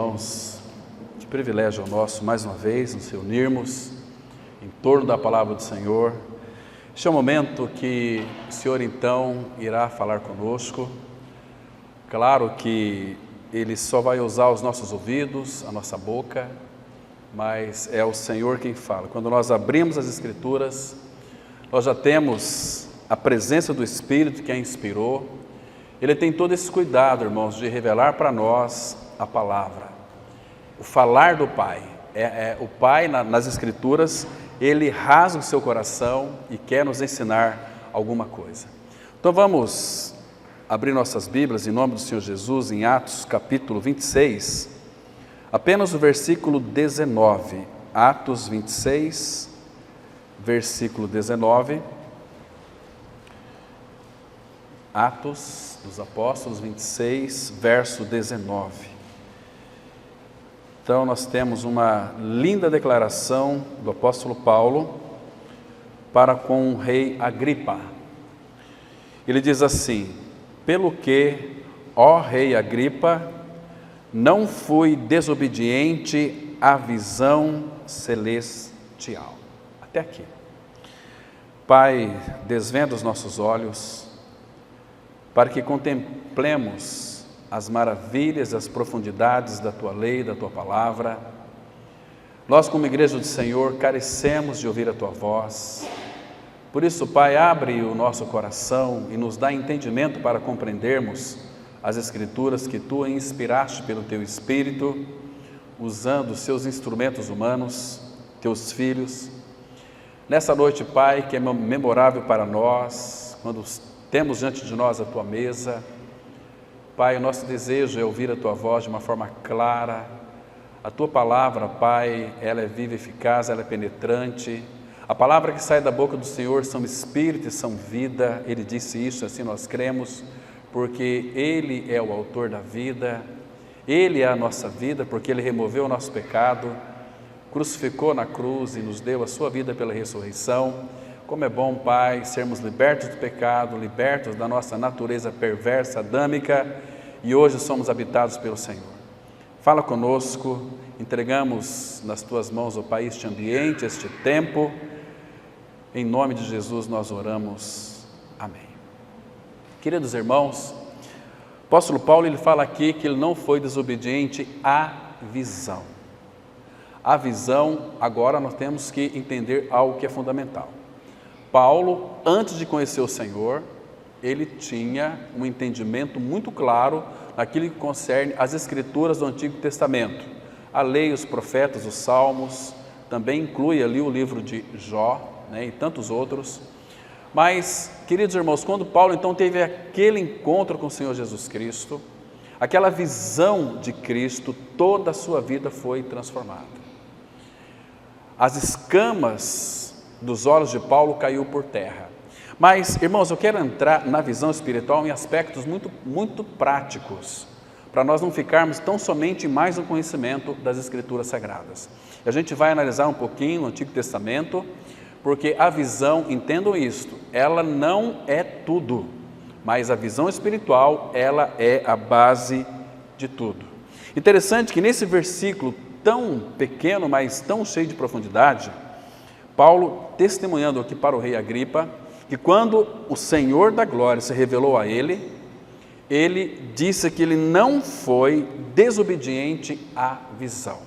irmãos, que privilégio é o nosso, mais uma vez, nos reunirmos em torno da palavra do Senhor. Este é o momento que o Senhor, então, irá falar conosco. Claro que Ele só vai usar os nossos ouvidos, a nossa boca, mas é o Senhor quem fala. Quando nós abrimos as Escrituras, nós já temos a presença do Espírito que a inspirou. Ele tem todo esse cuidado, irmãos, de revelar para nós a palavra. O falar do Pai. O Pai, nas Escrituras, Ele rasga o seu coração e quer nos ensinar alguma coisa. Então vamos abrir nossas Bíblias, em nome do Senhor Jesus, em Atos capítulo 26, apenas o versículo 19. Atos 26, versículo 19. Atos dos Apóstolos 26, verso 19. Então nós temos uma linda declaração do apóstolo Paulo para com o rei Agripa. Ele diz assim: pelo que, ó rei Agripa, não fui desobediente à visão celestial. Até aqui. Pai, desvenda os nossos olhos, para que contemplemos as maravilhas, as profundidades da Tua lei, da Tua palavra. Nós, como igreja do Senhor, carecemos de ouvir a Tua voz. Por isso, Pai, abre o nosso coração e nos dá entendimento para compreendermos as Escrituras que Tu inspiraste pelo Teu Espírito, usando os Seus instrumentos humanos, Teus filhos. Nessa noite, Pai, que é memorável para nós, quando temos diante de nós a Tua mesa, Pai, o nosso desejo é ouvir a Tua voz de uma forma clara. A Tua palavra, Pai, ela é viva e eficaz, ela é penetrante. A palavra que sai da boca do Senhor são espírito e são vida. Ele disse isso, assim nós cremos, porque Ele é o autor da vida, Ele é a nossa vida, porque Ele removeu o nosso pecado, crucificou na cruz e nos deu a sua vida pela ressurreição. Como é bom, Pai, sermos libertos do pecado, libertos da nossa natureza perversa, adâmica, e hoje somos habitados pelo Senhor. Fala conosco, entregamos nas Tuas mãos, ó Pai, este ambiente, este tempo. Em nome de Jesus nós oramos. Amém. Queridos irmãos, o apóstolo Paulo, ele fala aqui que ele não foi desobediente à visão. A visão, agora nós temos que entender algo que é fundamental. Paulo, antes de conhecer o Senhor, ele tinha um entendimento muito claro naquilo que concerne as Escrituras do Antigo Testamento. A lei, os profetas, os salmos, também inclui ali o livro de Jó, e tantos outros. Mas, queridos irmãos, quando Paulo então teve aquele encontro com o Senhor Jesus Cristo, aquela visão de Cristo, toda a sua vida foi transformada. As escamas dos olhos de Paulo caiu por terra. Mas, irmãos, eu quero entrar na visão espiritual em aspectos muito práticos, para nós não ficarmos tão somente em mais um conhecimento das Escrituras Sagradas. A gente vai analisar um pouquinho no Antigo Testamento, porque a visão, entendam isto, ela não é tudo, mas a visão espiritual, ela é a base de tudo. Interessante que nesse versículo tão pequeno, mas tão cheio de profundidade, Paulo testemunhando aqui para o rei Agripa, que quando o Senhor da glória se revelou a ele, ele disse que ele não foi desobediente à visão.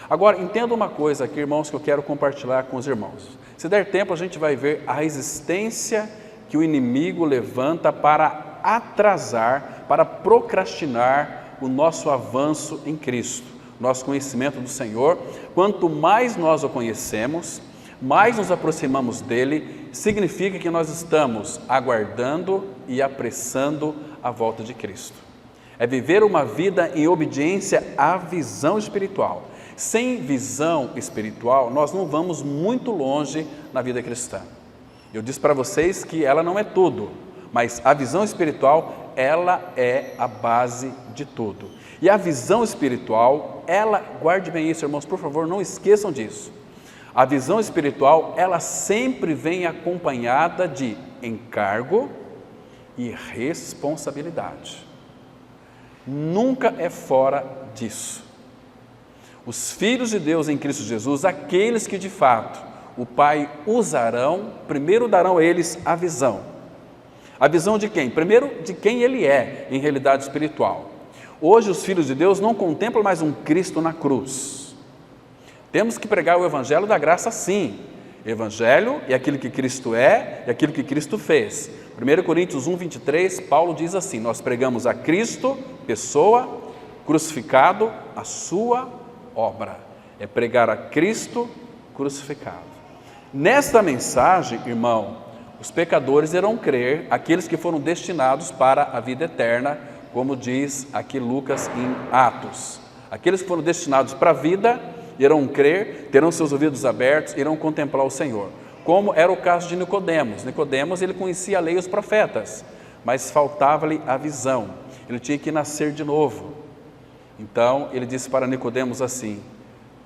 Agora, entenda uma coisa aqui, irmãos, que eu quero compartilhar com os irmãos. Se der tempo, a gente vai ver a resistência que o inimigo levanta para atrasar, para procrastinar o nosso avanço em Cristo, nosso conhecimento do Senhor. Quanto mais nós o conhecemos, mais nos aproximamos dele, significa que nós estamos aguardando e apressando a volta de Cristo. É viver uma vida em obediência à visão espiritual. Sem visão espiritual, nós não vamos muito longe na vida cristã. Eu disse para vocês que ela não é tudo, mas a visão espiritual, ela é a base de tudo. E a visão espiritual, ela, guarde bem isso, irmãos, por favor, não esqueçam disso. A visão espiritual, ela sempre vem acompanhada de encargo e responsabilidade. Nunca é fora disso. os filhos de Deus em Cristo Jesus, aqueles que de fato o Pai usarão, primeiro darão a eles a visão. A visão de quem? Primeiro, de quem Ele é em realidade espiritual. Hoje os filhos de Deus não contemplam mais um Cristo na cruz. Temos que pregar o Evangelho da graça, sim. Evangelho é aquilo que Cristo é e aquilo que Cristo fez. 1 Coríntios 1, 23, Paulo diz assim: nós pregamos a Cristo, pessoa, crucificado, a sua obra. É pregar a Cristo crucificado. Nesta mensagem, irmão, os pecadores irão crer, aqueles que foram destinados para a vida eterna, como diz aqui Lucas em Atos. Aqueles que foram destinados para a vida irão crer, terão seus ouvidos abertos, irão contemplar o Senhor. Como era o caso de Nicodemos. Nicodemos, ele conhecia a lei e os profetas, mas faltava-lhe a visão. Ele tinha que nascer de novo. Então, ele disse para Nicodemos assim: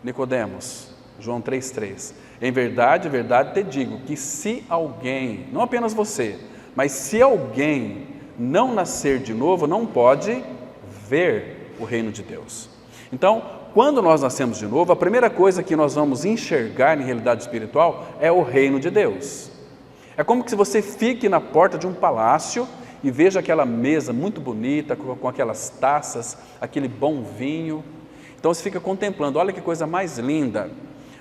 Nicodemos, João 3,3, em verdade te digo que se alguém, não apenas você, mas se alguém não nascer de novo, não pode ver o reino de Deus. Então, quando nós nascemos de novo, a primeira coisa que nós vamos enxergar em realidade espiritual é o reino de Deus. É como que se você fique na porta de um palácio e veja aquela mesa muito bonita, com aquelas taças, aquele bom vinho. Então você fica contemplando, olha que coisa mais linda.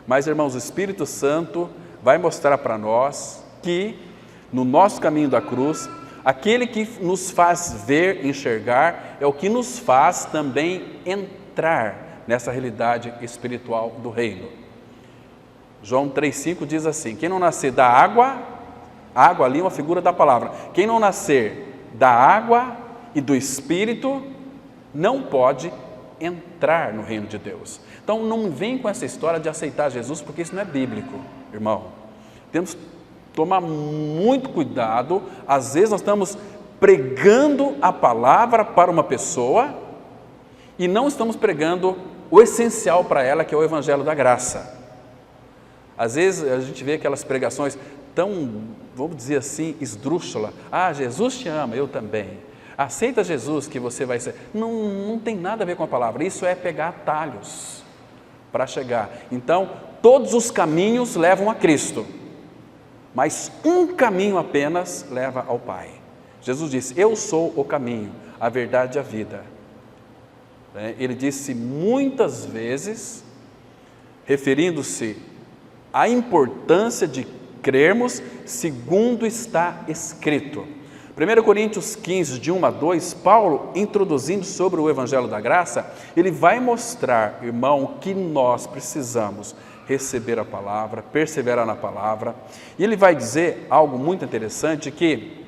Mas, irmãos, o Espírito Santo vai mostrar para nós que no nosso caminho da cruz, aquele que nos faz ver, enxergar, é o que nos faz também entrar nessa realidade espiritual do reino. João 3,5 diz assim: quem não nascer da água, água ali é uma figura da palavra, quem não nascer da água e do Espírito, não pode entrar no reino de Deus. Então não vem com essa história de aceitar Jesus, porque isso não é bíblico, irmão. Temos que tomar muito cuidado. Às vezes nós estamos pregando a palavra para uma pessoa e não estamos pregando o essencial para ela, que é o Evangelho da graça. Às vezes a gente vê aquelas pregações tão, vamos dizer assim, esdrúxula. Ah, Jesus te ama, eu também. Aceita Jesus que você vai ser. Não tem nada a ver com a palavra. Isso é pegar atalhos para chegar. Então, todos os caminhos levam a Cristo, mas um caminho apenas leva ao Pai. Jesus disse: eu sou o caminho, a verdade e a vida. Ele disse muitas vezes, referindo-se à importância de crermos segundo está escrito. 1 Coríntios 15, de 1 a 2, Paulo, introduzindo sobre o Evangelho da Graça, ele vai mostrar, irmão, que nós precisamos receber a palavra, perseverar na palavra, e ele vai dizer algo muito interessante, que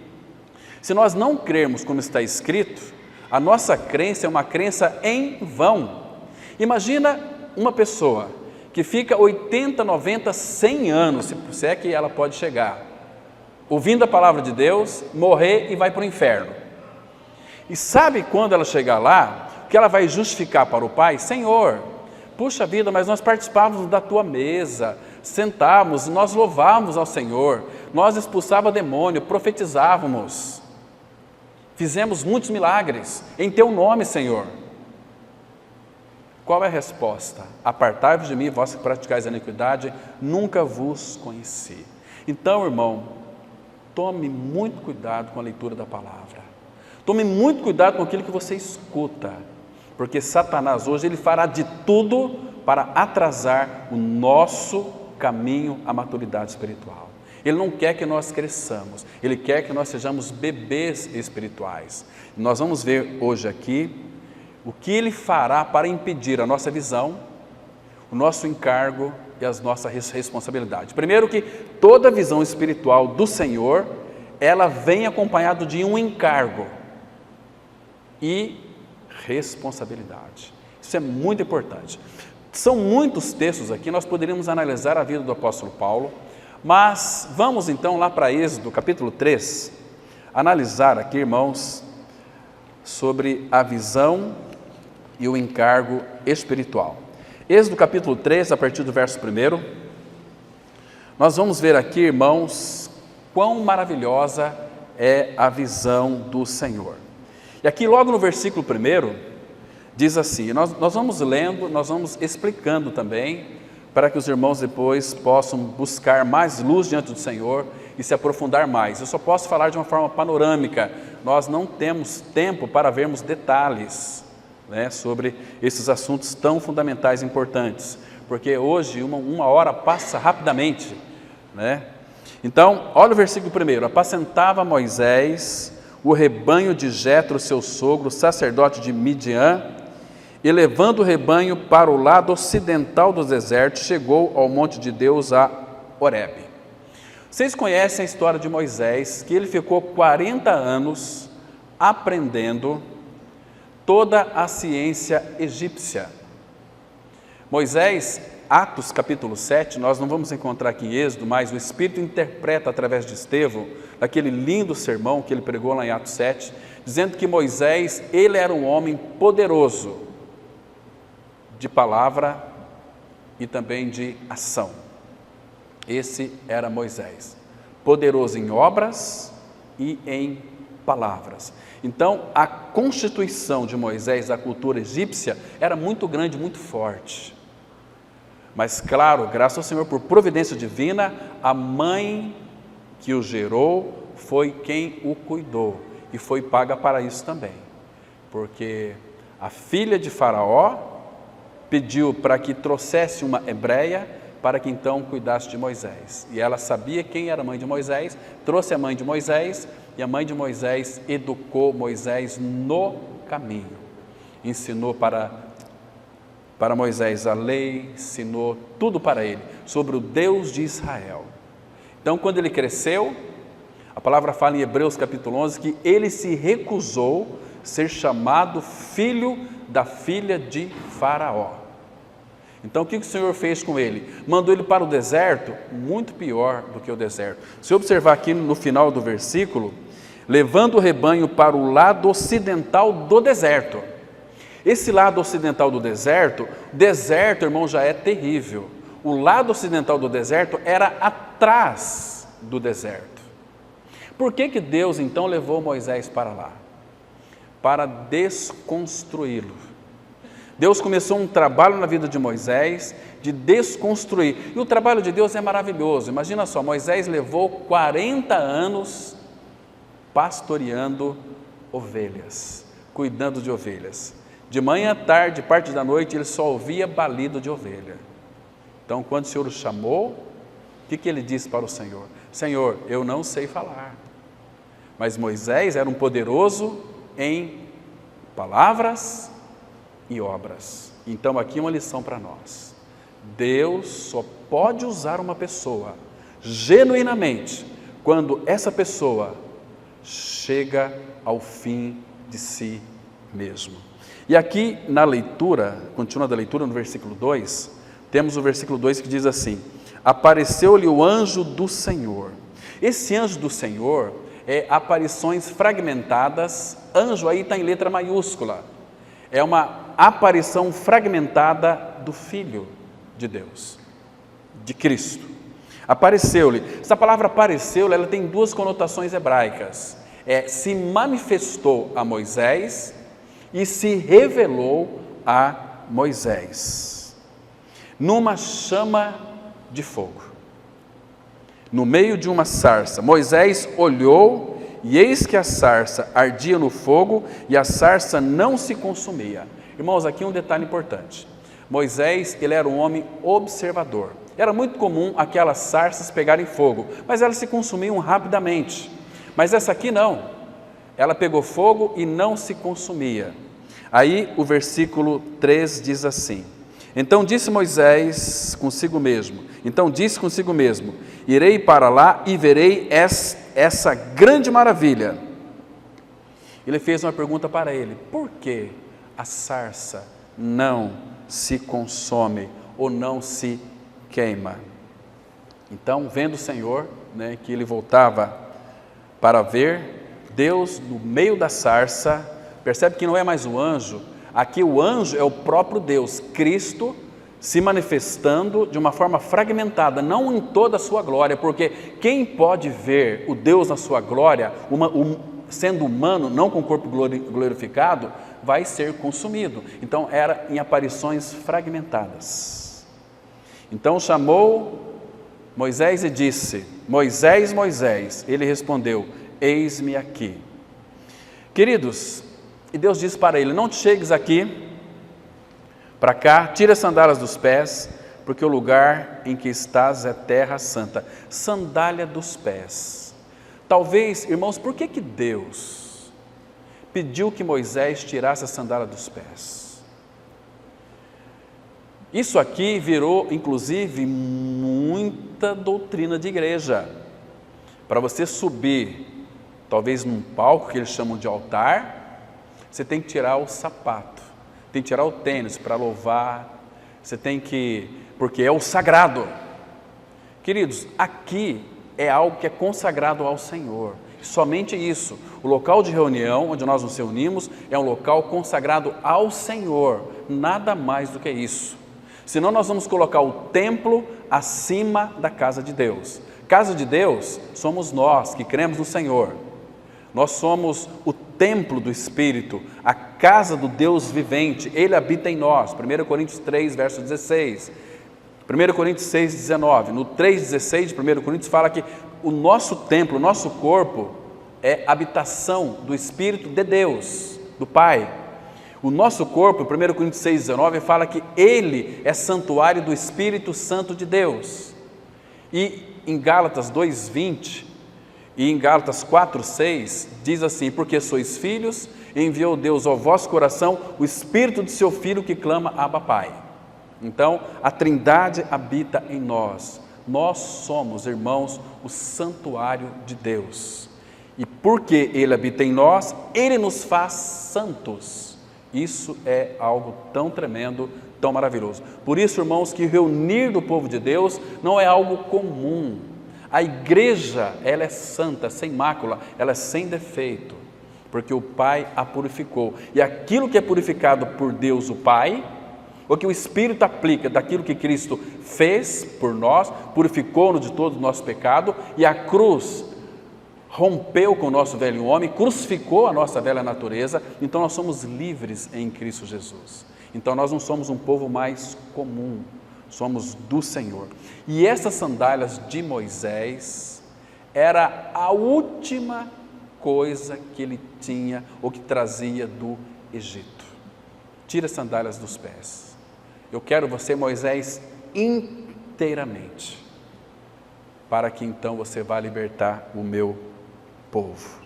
se nós não crermos como está escrito, a nossa crença é uma crença em vão. Imagina uma pessoa que fica 80, 90, 100 anos, se é que ela pode chegar, ouvindo a palavra de Deus, morrer e vai para o inferno. E sabe quando ela chegar lá, que ela vai justificar para o Pai? Senhor, puxa vida, mas nós participávamos da tua mesa, sentávamos, nós louvávamos ao Senhor, nós expulsávamos demônio, profetizávamos, fizemos muitos milagres em teu nome, Senhor. Qual é a resposta? Apartai-vos de mim, vós que praticais a iniquidade, nunca vos conheci. Então, irmão, tome muito cuidado com a leitura da palavra. Tome muito cuidado com aquilo que você escuta, porque Satanás hoje ele fará de tudo para atrasar o nosso caminho à maturidade espiritual. Ele não quer que nós cresçamos, ele quer que nós sejamos bebês espirituais. Nós vamos ver hoje aqui o que ele fará para impedir a nossa visão, o nosso encargo e as nossas responsabilidades. Primeiro, que toda visão espiritual do Senhor, ela vem acompanhada de um encargo e responsabilidade. Isso é muito importante. São muitos textos aqui, nós poderíamos analisar a vida do apóstolo Paulo, mas vamos então lá para Êxodo, capítulo 3, analisar aqui, irmãos, sobre a visão e o encargo espiritual. Êxodo capítulo 3, a partir do verso 1, nós vamos ver aqui, irmãos, quão maravilhosa é a visão do Senhor. E aqui logo no versículo 1, Diz assim, nós vamos lendo, nós vamos explicando também, para que os irmãos depois possam buscar mais luz diante do Senhor e se aprofundar mais. Eu só posso falar de uma forma panorâmica, nós não temos tempo para vermos detalhes, né, sobre esses assuntos tão fundamentais e importantes, porque hoje uma hora passa rapidamente, né? Então, olha o versículo 1, apacentava Moisés o rebanho de Jetro, seu sogro, sacerdote de Midian, e levando o rebanho para o lado ocidental do deserto, chegou ao monte de Deus, a Horebe. Vocês conhecem a história de Moisés, que ele ficou 40 anos aprendendo toda a ciência egípcia. Moisés, Atos capítulo 7, nós não vamos encontrar aqui em Êxodo, mas o Espírito interpreta através de Estevão, aquele lindo sermão que ele pregou lá em Atos 7, dizendo que Moisés, ele era um homem poderoso, de palavra e também de ação. Esse era Moisés, poderoso em obras e em palavras. Então, a constituição de Moisés da cultura egípcia era muito grande, muito forte. Mas, claro, graças ao Senhor, por providência divina, a mãe que o gerou foi quem o cuidou e foi paga para isso também. Porque a filha de Faraó pediu para que trouxesse uma hebreia para que então cuidasse de Moisés. E ela sabia quem era a mãe de Moisés, trouxe a mãe de Moisés, e a mãe de Moisés educou Moisés no caminho. Ensinou para Moisés a lei, ensinou tudo para ele, sobre o Deus de Israel. Então, quando ele cresceu, a palavra fala em Hebreus capítulo 11, que ele se recusou ser chamado filho da filha de Faraó. Então, o que o Senhor fez com ele? Mandou ele para o deserto, muito pior do que o deserto. Se observar aqui no final do versículo, levando o rebanho para o lado ocidental do deserto. Esse lado ocidental do deserto, irmão, já é terrível. O lado ocidental do deserto era atrás do deserto. Por que Deus então levou Moisés para lá? Para desconstruí-lo. Deus começou um trabalho na vida de Moisés de desconstruir. E o trabalho de Deus é maravilhoso. Imagina só, Moisés levou 40 anos pastoreando ovelhas, cuidando de ovelhas. De manhã, tarde, parte da noite, ele só ouvia balido de ovelha. Então, quando o Senhor o chamou, o que ele disse para o Senhor? Senhor, eu não sei falar. Mas Moisés era um poderoso em palavras e obras. Então, aqui uma lição para nós. Deus só pode usar uma pessoa genuinamente quando essa pessoa chega ao fim de si mesmo. E aqui na leitura, continuando a leitura no versículo 2, temos o versículo 2 que diz assim: apareceu-lhe o anjo do Senhor. Esse anjo do Senhor é aparições fragmentadas, anjo aí está em letra maiúscula, é uma aparição fragmentada do Filho de Deus, de Cristo. Apareceu-lhe. Essa palavra apareceu-lhe, ela tem duas conotações hebraicas. Se manifestou a Moisés e se revelou a Moisés. Numa chama de fogo. No meio de uma sarça. Moisés olhou e eis que a sarça ardia no fogo e a sarça não se consumia. Irmãos, aqui um detalhe importante. Moisés, ele era um homem observador. Era muito comum aquelas sarças pegarem fogo, mas elas se consumiam rapidamente. Mas essa aqui não. Ela pegou fogo e não se consumia. Aí o versículo 3 diz assim: então disse Moisés consigo mesmo, irei para lá e verei essa grande maravilha. Ele fez uma pergunta para ele: por que a sarça não se consome ou não se queima? Então, vendo o Senhor, que ele voltava para ver, Deus no meio da sarça, percebe que não é mais o anjo, aqui o anjo é o próprio Deus, Cristo, se manifestando de uma forma fragmentada, não em toda a sua glória, porque quem pode ver o Deus na sua glória, sendo humano, não com o corpo glorificado, vai ser consumido. Então era em aparições fragmentadas. Então chamou Moisés e disse: Moisés, Moisés. Ele respondeu: eis-me aqui. Queridos, e Deus disse para ele: não te chegues aqui, para cá, tira as sandálias dos pés, porque o lugar em que estás é terra santa. Sandália dos pés. Talvez, irmãos, por que Deus pediu que Moisés tirasse a sandália dos pés? Isso aqui virou, inclusive, muita doutrina de igreja. Para você subir, talvez num palco que eles chamam de altar, você tem que tirar o sapato, tem que tirar o tênis para louvar, você tem que, porque é o sagrado. Queridos, aqui é algo que é consagrado ao Senhor, somente isso. O local de reunião, onde nós nos reunimos, é um local consagrado ao Senhor, nada mais do que isso. Senão nós vamos colocar o templo acima da casa de Deus. Casa de Deus somos nós que cremos no Senhor. Nós somos o templo do Espírito, a casa do Deus vivente, Ele habita em nós. 1 Coríntios 3, verso 16. 1 Coríntios 6, 19. No 3,16 de 1 Coríntios fala que o nosso templo, o nosso corpo é habitação do Espírito de Deus, do Pai. O nosso corpo, 1 Coríntios 6, 19, fala que Ele é santuário do Espírito Santo de Deus. E em Gálatas 2,20 e em Gálatas 4,6 diz assim: porque sois filhos, enviou Deus ao vosso coração o Espírito do seu Filho que clama Abba Pai. Então a Trindade habita em nós. Nós somos, irmãos, o santuário de Deus. E porque Ele habita em nós, Ele nos faz santos. Isso é algo tão tremendo, tão maravilhoso. Por isso, irmãos, que reunir do povo de Deus não é algo comum. A igreja, ela é santa, sem mácula, ela é sem defeito, porque o Pai a purificou. E aquilo que é purificado por Deus, o Pai, o que o Espírito aplica daquilo que Cristo fez por nós, purificou-nos de todo o nosso pecado, e a cruz rompeu com o nosso velho homem, crucificou a nossa velha natureza. Então nós somos livres em Cristo Jesus. Então nós não somos um povo mais comum, somos do Senhor. E essas sandálias de Moisés era a última coisa que ele tinha ou que trazia do Egito. Tira as sandálias dos pés. Eu quero você, Moisés, inteiramente, para que então você vá libertar o meu povo.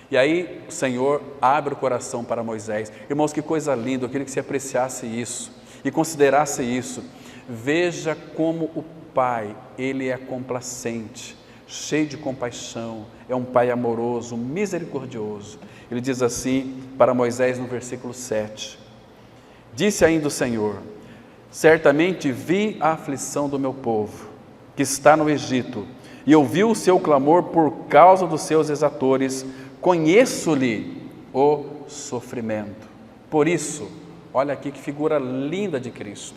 E aí o Senhor abre o coração para Moisés. Irmãos, que coisa linda, eu queria que você apreciasse isso e considerasse isso. Veja como o Pai, Ele é complacente, cheio de compaixão, é um Pai amoroso, misericordioso. Ele diz assim para Moisés no versículo 7, disse ainda o Senhor: certamente vi a aflição do meu povo, que está no Egito, e ouvi o seu clamor por causa dos seus exatores, conheço-lhe o sofrimento. Por isso, olha aqui que figura linda de Cristo.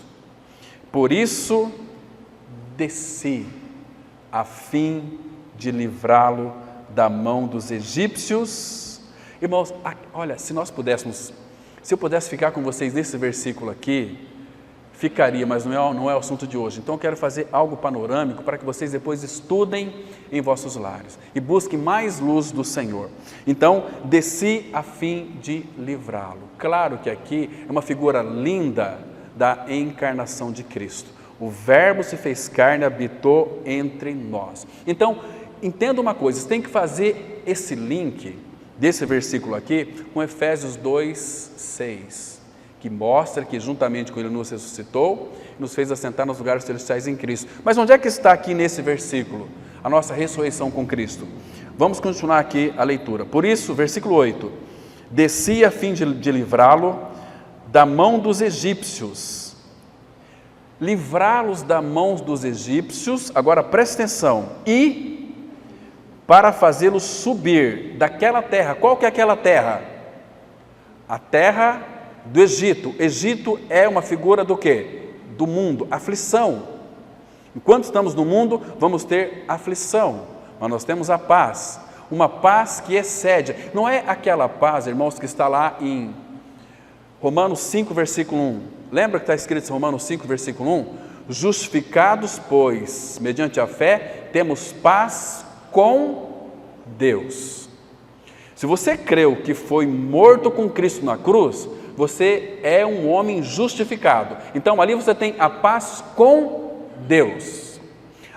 Por isso, desci, a fim de livrá-lo da mão dos egípcios. Irmãos, olha, se eu pudesse ficar com vocês nesse versículo aqui, ficaria, mas não é o assunto de hoje. Então eu quero fazer algo panorâmico para que vocês depois estudem em vossos lares e busquem mais luz do Senhor. Então, desci a fim de livrá-lo. Claro que aqui é uma figura linda da encarnação de Cristo. O Verbo se fez carne e habitou entre nós. Então, entenda uma coisa, você tem que fazer esse link desse versículo aqui com Efésios 2:6. Que mostra que juntamente com Ele nos ressuscitou, nos fez assentar nos lugares celestiais em Cristo. Mas onde é que está aqui nesse versículo a nossa ressurreição com Cristo? Vamos continuar aqui a leitura. Por isso, versículo 8, desci a fim de livrá-lo da mão dos egípcios. Livrá-los da mão dos egípcios, agora preste atenção, e para fazê-los subir daquela terra. Qual que é aquela terra? A terra do Egito. Egito é uma figura do quê? Do mundo, aflição. Enquanto estamos no mundo, vamos ter aflição, mas nós temos a paz, uma paz que excede. Não é aquela paz, irmãos, que está lá em Romanos 5, versículo 1. Lembra que está escrito em Romanos 5, versículo 1? Justificados, pois, mediante a fé, temos paz com Deus. Se você creu que foi morto com Cristo na cruz, você é um homem justificado. Então ali você tem a paz com Deus.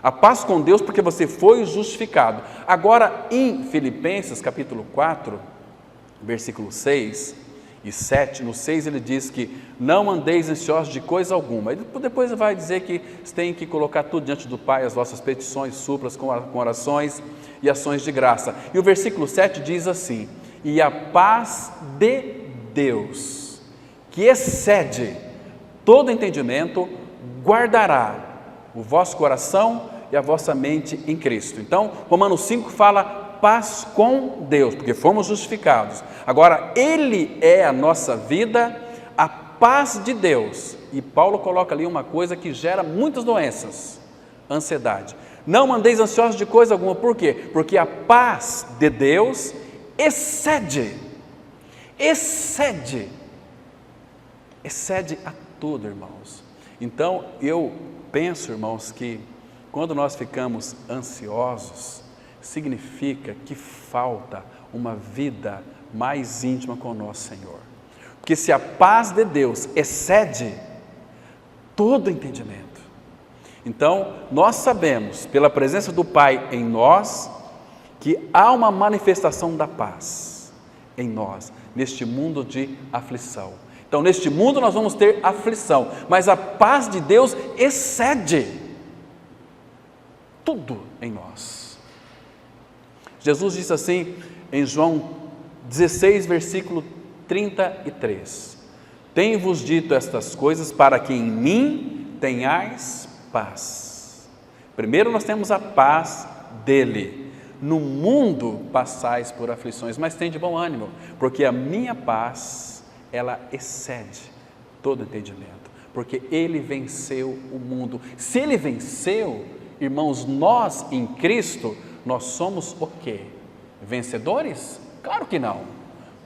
A paz com Deus porque você foi justificado. Agora em Filipenses capítulo 4, versículo 6 e 7, no 6 ele diz que não andeis ansiosos de coisa alguma. E depois ele vai dizer que você tem que colocar tudo diante do Pai, as vossas petições, súplicas com orações e ações de graça. E o versículo 7 diz assim: e a paz de Deus, que excede todo entendimento, guardará o vosso coração e a vossa mente em Cristo. Então, Romanos 5 fala paz com Deus, porque fomos justificados. Agora, Ele é a nossa vida, a paz de Deus. E Paulo coloca ali uma coisa que gera muitas doenças: ansiedade. Não andeis ansiosos de coisa alguma. Por quê? Porque a paz de Deus excede a tudo, irmãos. Então, eu penso, irmãos, que quando nós ficamos ansiosos, significa que falta uma vida mais íntima com o nosso Senhor. Porque se a paz de Deus excede todo entendimento, então nós sabemos, pela presença do Pai em nós, que há uma manifestação da paz em nós, neste mundo de aflição. Então, neste mundo nós vamos ter aflição, mas a paz de Deus excede tudo em nós. Jesus disse assim em João 16, versículo 33: tenho-vos dito estas coisas para que em mim tenhais paz. Primeiro nós temos a paz dele. No mundo passais por aflições, mas tem de bom ânimo, porque a minha paz, ela excede todo entendimento, porque Ele venceu o mundo. Se Ele venceu, irmãos, nós em Cristo, nós somos o quê? Vencedores? Claro que não.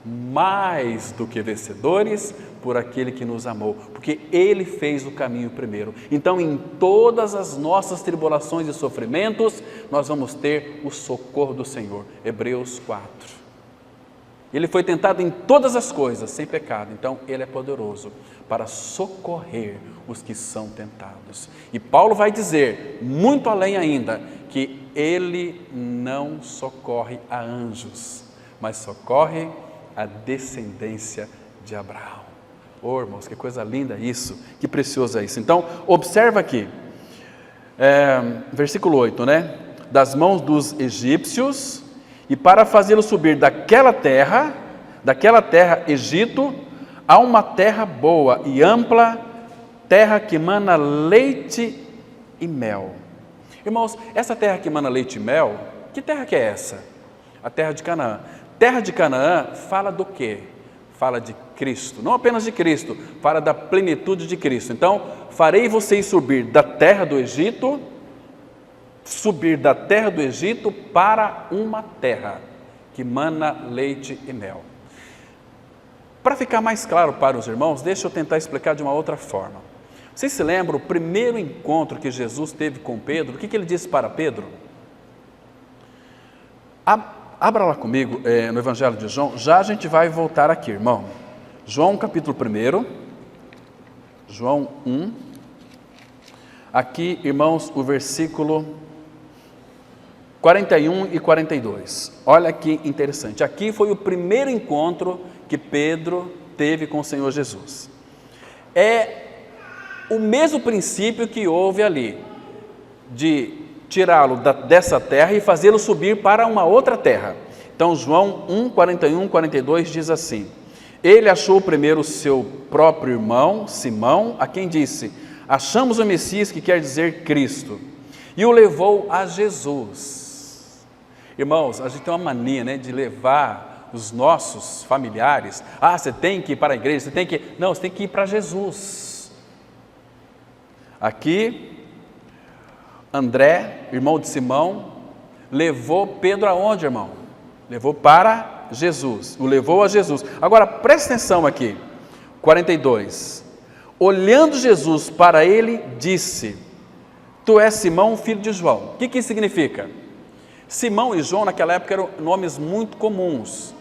Mais do que vencedores por aquele que nos amou, porque Ele fez o caminho primeiro. Então, em todas as nossas tribulações e sofrimentos, nós vamos ter o socorro do Senhor. Hebreus 4. Ele foi tentado em todas as coisas, sem pecado. Então, Ele é poderoso para socorrer os que são tentados. E Paulo vai dizer, muito além ainda, que Ele não socorre a anjos, mas socorre a descendência de Abraão. Oh, irmãos, que coisa linda isso, que precioso é isso. Então, observa aqui, versículo 8, né? Das mãos dos egípcios, e para fazê-lo subir daquela terra, Egito, a uma terra boa e ampla, terra que mana leite e mel. Irmãos, essa terra que mana leite e mel, que terra que é essa? A terra de Canaã. Terra de Canaã fala do quê? Fala de Cristo, não apenas de Cristo, fala da plenitude de Cristo. Então, farei vocês subir da terra do Egito para uma terra que mana leite e mel. Para ficar mais claro para os irmãos, deixa eu tentar explicar de uma outra forma. Vocês se lembram o primeiro encontro que Jesus teve com Pedro? O que ele disse para Pedro? Abra lá comigo no Evangelho de João, já a gente vai voltar aqui, irmão. João capítulo 1, João 1, aqui, irmãos, o versículo 41 e 42. Olha que interessante, aqui foi o primeiro encontro que Pedro teve com o Senhor Jesus. É o mesmo princípio que houve ali, de tirá-lo dessa terra e fazê-lo subir para uma outra terra. Então, João 1, 41, 42 diz assim: ele achou primeiro o seu próprio irmão, Simão, a quem disse: achamos o Messias, que quer dizer Cristo, e o levou a Jesus. Irmãos, a gente tem uma mania, né, de levar os nossos familiares. Você tem que ir para a igreja, você tem que... Não, você tem que ir para Jesus. Aqui, André, irmão de Simão, levou Pedro aonde, irmão? Levou para Jesus, o levou a Jesus. Agora, presta atenção aqui, 42. Olhando Jesus para ele, disse: Tu és Simão, filho de João. O que isso significa? Simão e João naquela época eram nomes muito comuns.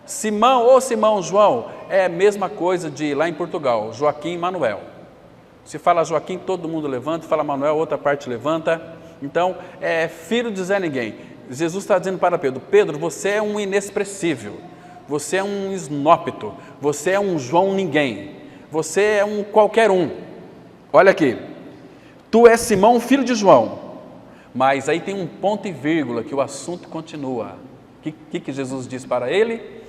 Simão ou Simão João é a mesma coisa de lá em Portugal, Joaquim e Manuel. Se fala Joaquim, todo mundo levanta, fala Manuel, outra parte levanta. Então, é filho de Zé Ninguém. Jesus está dizendo para Pedro: Pedro, você é um inexpressível, você é um esnópito, você é um João Ninguém, você é um qualquer um. Olha aqui, tu és Simão, filho de João. Mas aí tem um ponto e vírgula que o assunto continua. O que Jesus diz para ele?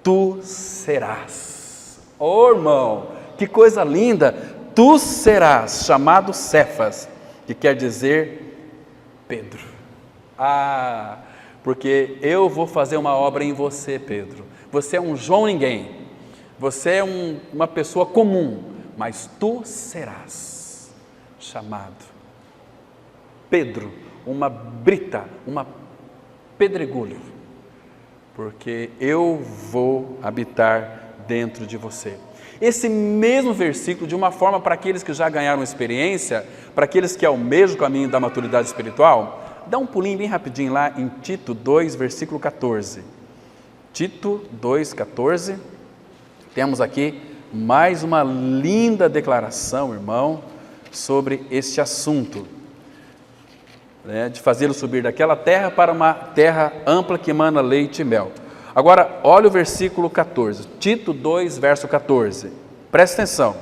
Tu serás. Oh, irmão, que coisa linda! Tu serás chamado Cefas, que quer dizer Pedro. Ah, porque eu vou fazer uma obra em você, Pedro. Você é um João Ninguém, você é uma pessoa comum, mas tu serás chamado Pedro, uma brita, uma pedregulho, porque eu vou habitar dentro de você. Esse mesmo versículo, de uma forma para aqueles que já ganharam experiência, para aqueles que almejam o caminho da maturidade espiritual, dá um pulinho bem rapidinho lá em Tito 2, versículo 14. Tito 2, 14. Temos aqui mais uma linda declaração, irmão, sobre este assunto, né, de fazê-lo subir daquela terra para uma terra ampla que emana leite e mel. Agora, olha o versículo 14, Tito 2, verso 14, presta atenção.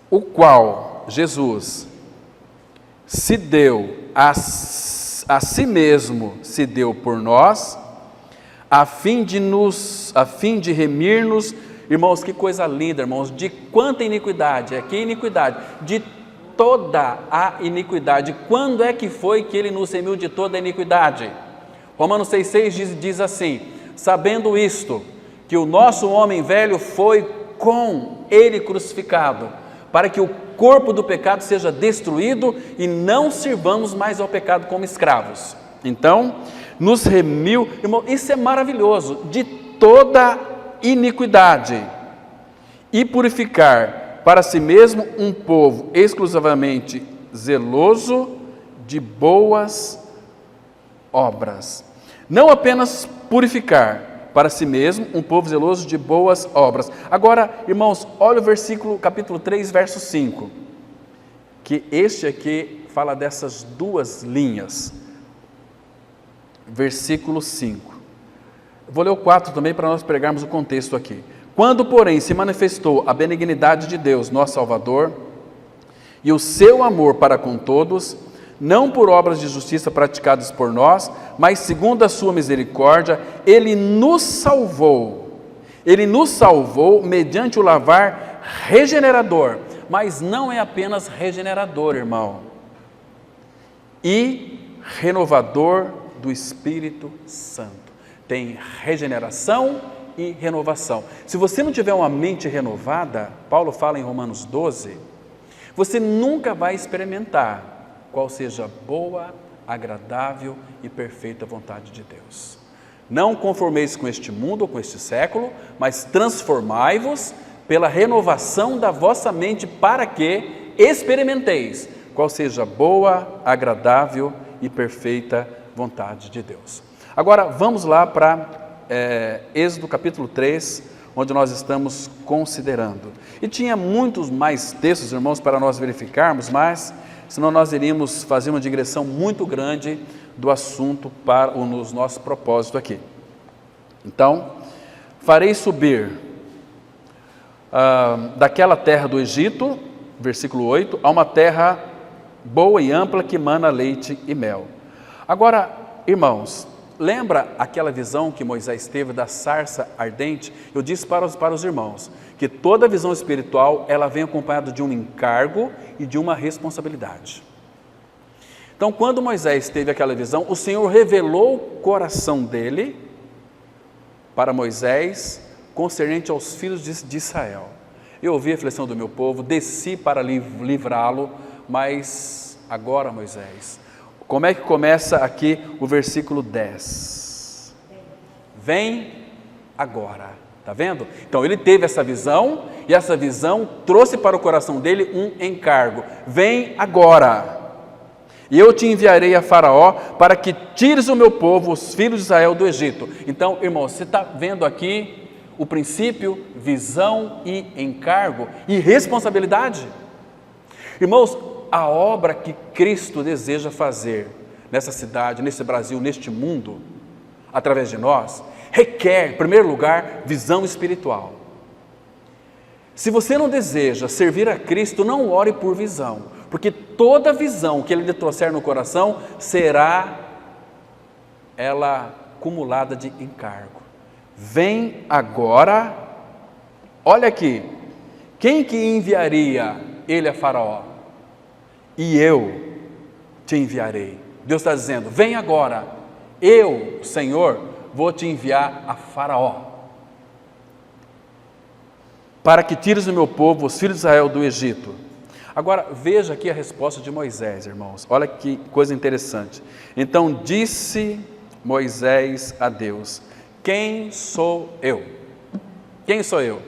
O qual Jesus se deu a si mesmo, se deu por nós, a fim de remir-nos. Irmãos, que coisa linda, irmãos, de quanta iniquidade, que iniquidade? De toda a iniquidade. Quando é que foi que ele nos remiu de toda a iniquidade? Romanos 6,6 diz assim: sabendo isto, que o nosso homem velho foi com ele crucificado, para que o corpo do pecado seja destruído e não sirvamos mais ao pecado como escravos. Então, nos remiu, irmão, isso é maravilhoso, de toda iniquidade, e purificar para si mesmo um povo exclusivamente zeloso de boas obras. Não apenas purificar para si mesmo um povo zeloso de boas obras. Agora, irmãos, olha o versículo, capítulo 3, verso 5, que este aqui fala dessas duas linhas. Versículo 5. Vou ler o 4 também para nós pregarmos o contexto aqui. Quando, porém, se manifestou a benignidade de Deus, nosso Salvador, e o seu amor para com todos, não por obras de justiça praticadas por nós, mas segundo a sua misericórdia, Ele nos salvou. Ele nos salvou mediante o lavar regenerador, mas não é apenas regenerador, irmão, e renovador do Espírito Santo. Tem regeneração e renovação. Se você não tiver uma mente renovada, Paulo fala em Romanos 12, você nunca vai experimentar qual seja a boa, agradável e perfeita vontade de Deus. Não conformeis com este mundo ou com este século, mas transformai-vos pela renovação da vossa mente, para que experimenteis qual seja a boa, agradável e perfeita vontade de Deus. Agora, vamos lá para Êxodo capítulo 3, onde nós estamos considerando. E tinha muitos mais textos, irmãos, para nós verificarmos, mas senão nós iríamos fazer uma digressão muito grande do assunto para os nossos propósitos aqui. Então, farei subir daquela terra do Egito, versículo 8, a uma terra boa e ampla que emana leite e mel. Agora, irmãos, lembra aquela visão que Moisés teve da sarça ardente? Eu disse para os irmãos que toda visão espiritual, ela vem acompanhada de um encargo e de uma responsabilidade. Então, quando Moisés teve aquela visão, o Senhor revelou o coração dele para Moisés, concernente aos filhos de Israel. Eu ouvi a aflição do meu povo, desci para livrá-lo, mas agora, Moisés, como é que começa aqui o versículo 10? Vem agora. Está vendo? Então ele teve essa visão, e essa visão trouxe para o coração dele um encargo. Vem agora, e eu te enviarei a Faraó para que tires o meu povo, os filhos de Israel, do Egito. Então, irmãos, você está vendo aqui o princípio, visão e encargo e responsabilidade. Irmãos, a obra que Cristo deseja fazer nessa cidade, nesse Brasil, neste mundo, através de nós, requer, em primeiro lugar, visão espiritual. Se você não deseja servir a Cristo, não ore por visão, porque toda visão que Ele lhe trouxer no coração será ela acumulada de encargo. Vem agora, olha aqui, quem que enviaria ele a Faraó? E eu te enviarei. Deus está dizendo, vem agora, eu, Senhor, vou te enviar a Faraó, para que tires o meu povo, os filhos de Israel, do Egito. Agora, veja aqui a resposta de Moisés, irmãos, olha que coisa interessante. Então disse Moisés a Deus, quem sou eu? Quem sou eu?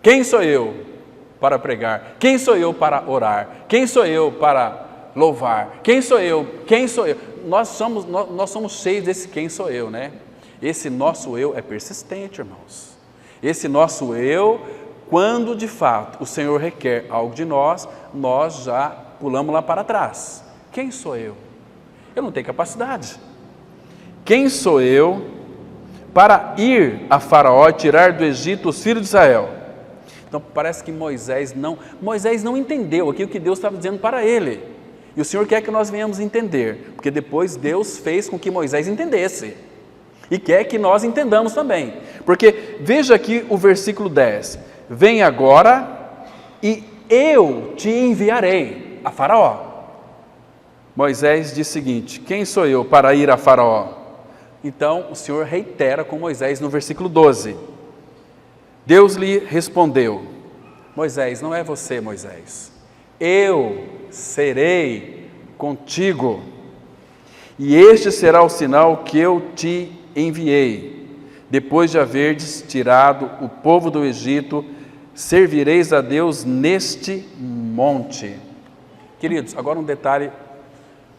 Quem sou eu para pregar? Quem sou eu para orar? Quem sou eu para louvar? Quem sou eu? Quem sou eu? Nós somos cheios desse quem sou eu, né? Esse nosso eu é persistente, irmãos. Esse nosso eu, quando de fato o Senhor requer algo de nós, nós já pulamos lá para trás. Quem sou eu? Eu não tenho capacidade. Quem sou eu para ir a Faraó e tirar do Egito os filhos de Israel? Então parece que Moisés não entendeu aquilo que Deus estava dizendo para ele. E o Senhor quer que nós venhamos entender, porque depois Deus fez com que Moisés entendesse. E quer que nós entendamos também. Porque veja aqui o versículo 10. Vem agora e eu te enviarei a Faraó. Moisés diz o seguinte, quem sou eu para ir a Faraó? Então o Senhor reitera com Moisés no versículo 12. Deus lhe respondeu, Moisés, não é você, Moisés, eu serei contigo, e este será o sinal que eu te enviei. Depois de haverdes tirado o povo do Egito, servireis a Deus neste monte. Queridos, agora um detalhe, vou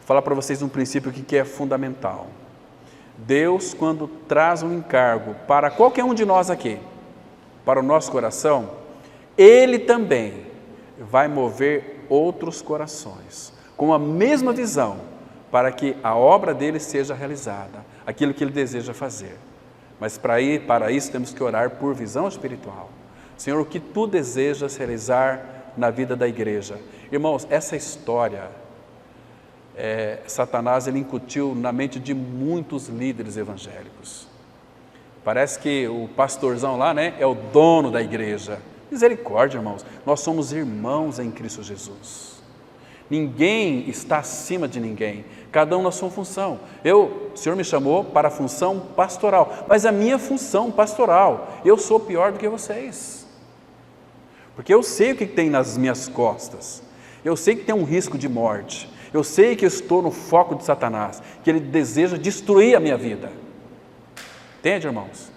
falar para vocês um princípio aqui que é fundamental. Deus, quando traz um encargo para qualquer um de nós aqui, para o nosso coração, Ele também vai mover outros corações, com a mesma visão, para que a obra dele seja realizada, aquilo que ele deseja fazer. Mas para isso temos que orar por visão espiritual. Senhor, o que tu desejas realizar na vida da igreja? Irmãos, essa história, Satanás ele incutiu na mente de muitos líderes evangélicos. Parece que o pastorzão lá, né, é o dono da igreja. Misericórdia, irmãos, nós somos irmãos em Cristo Jesus. Ninguém está acima de ninguém, cada um na sua função. O Senhor me chamou para a função pastoral, mas a minha função pastoral, eu sou pior do que vocês. Porque eu sei o que tem nas minhas costas, eu sei que tem um risco de morte, eu sei que eu estou no foco de Satanás, que ele deseja destruir a minha vida. Entende, irmãos?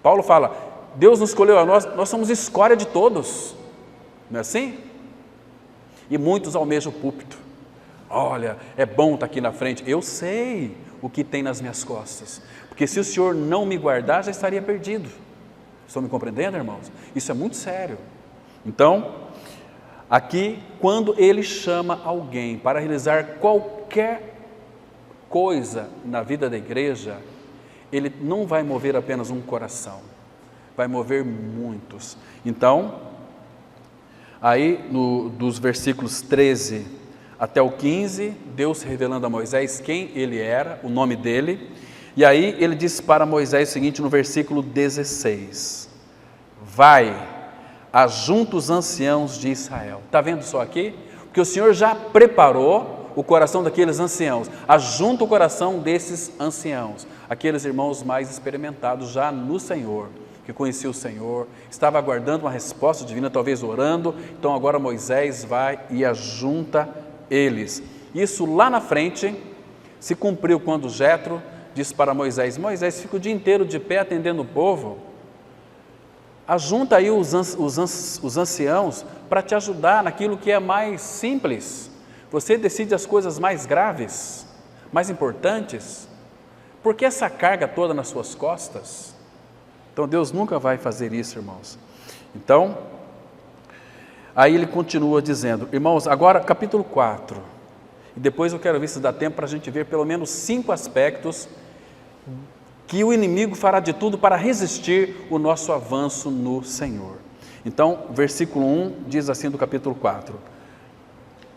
Paulo fala, Deus nos escolheu a nós somos escória de todos, não é assim? E muitos almejam o púlpito. Olha, é bom estar aqui na frente. Eu sei o que tem nas minhas costas, porque se o Senhor não me guardar, já estaria perdido. Estão me compreendendo, irmãos? Isso é muito sério. Então, aqui, quando Ele chama alguém para realizar qualquer coisa na vida da igreja, Ele não vai mover apenas um coração, vai mover muitos. Então, aí dos versículos 13 até o 15, Deus revelando a Moisés quem ele era, o nome dele, e aí ele diz para Moisés o seguinte no versículo 16, vai, ajunta os anciãos de Israel. Está vendo só aqui? Porque o Senhor já preparou o coração daqueles anciãos, ajunta o coração desses anciãos, aqueles irmãos mais experimentados já no Senhor, que conhecia o Senhor, estava aguardando uma resposta divina, talvez orando. Então agora Moisés vai e ajunta eles. Isso lá na frente se cumpriu quando Jetro disse para Moisés: Moisés, fica o dia inteiro de pé atendendo o povo, ajunta aí os anciãos para te ajudar naquilo que é mais simples. Você decide as coisas mais graves, mais importantes. Por que essa carga toda nas suas costas? Então Deus nunca vai fazer isso, irmãos. Então, aí ele continua dizendo, irmãos, agora capítulo 4, e depois eu quero ver se dá tempo para a gente ver pelo menos 5 aspectos que o inimigo fará de tudo para resistir o nosso avanço no Senhor. Então, versículo 1 diz assim do capítulo 4,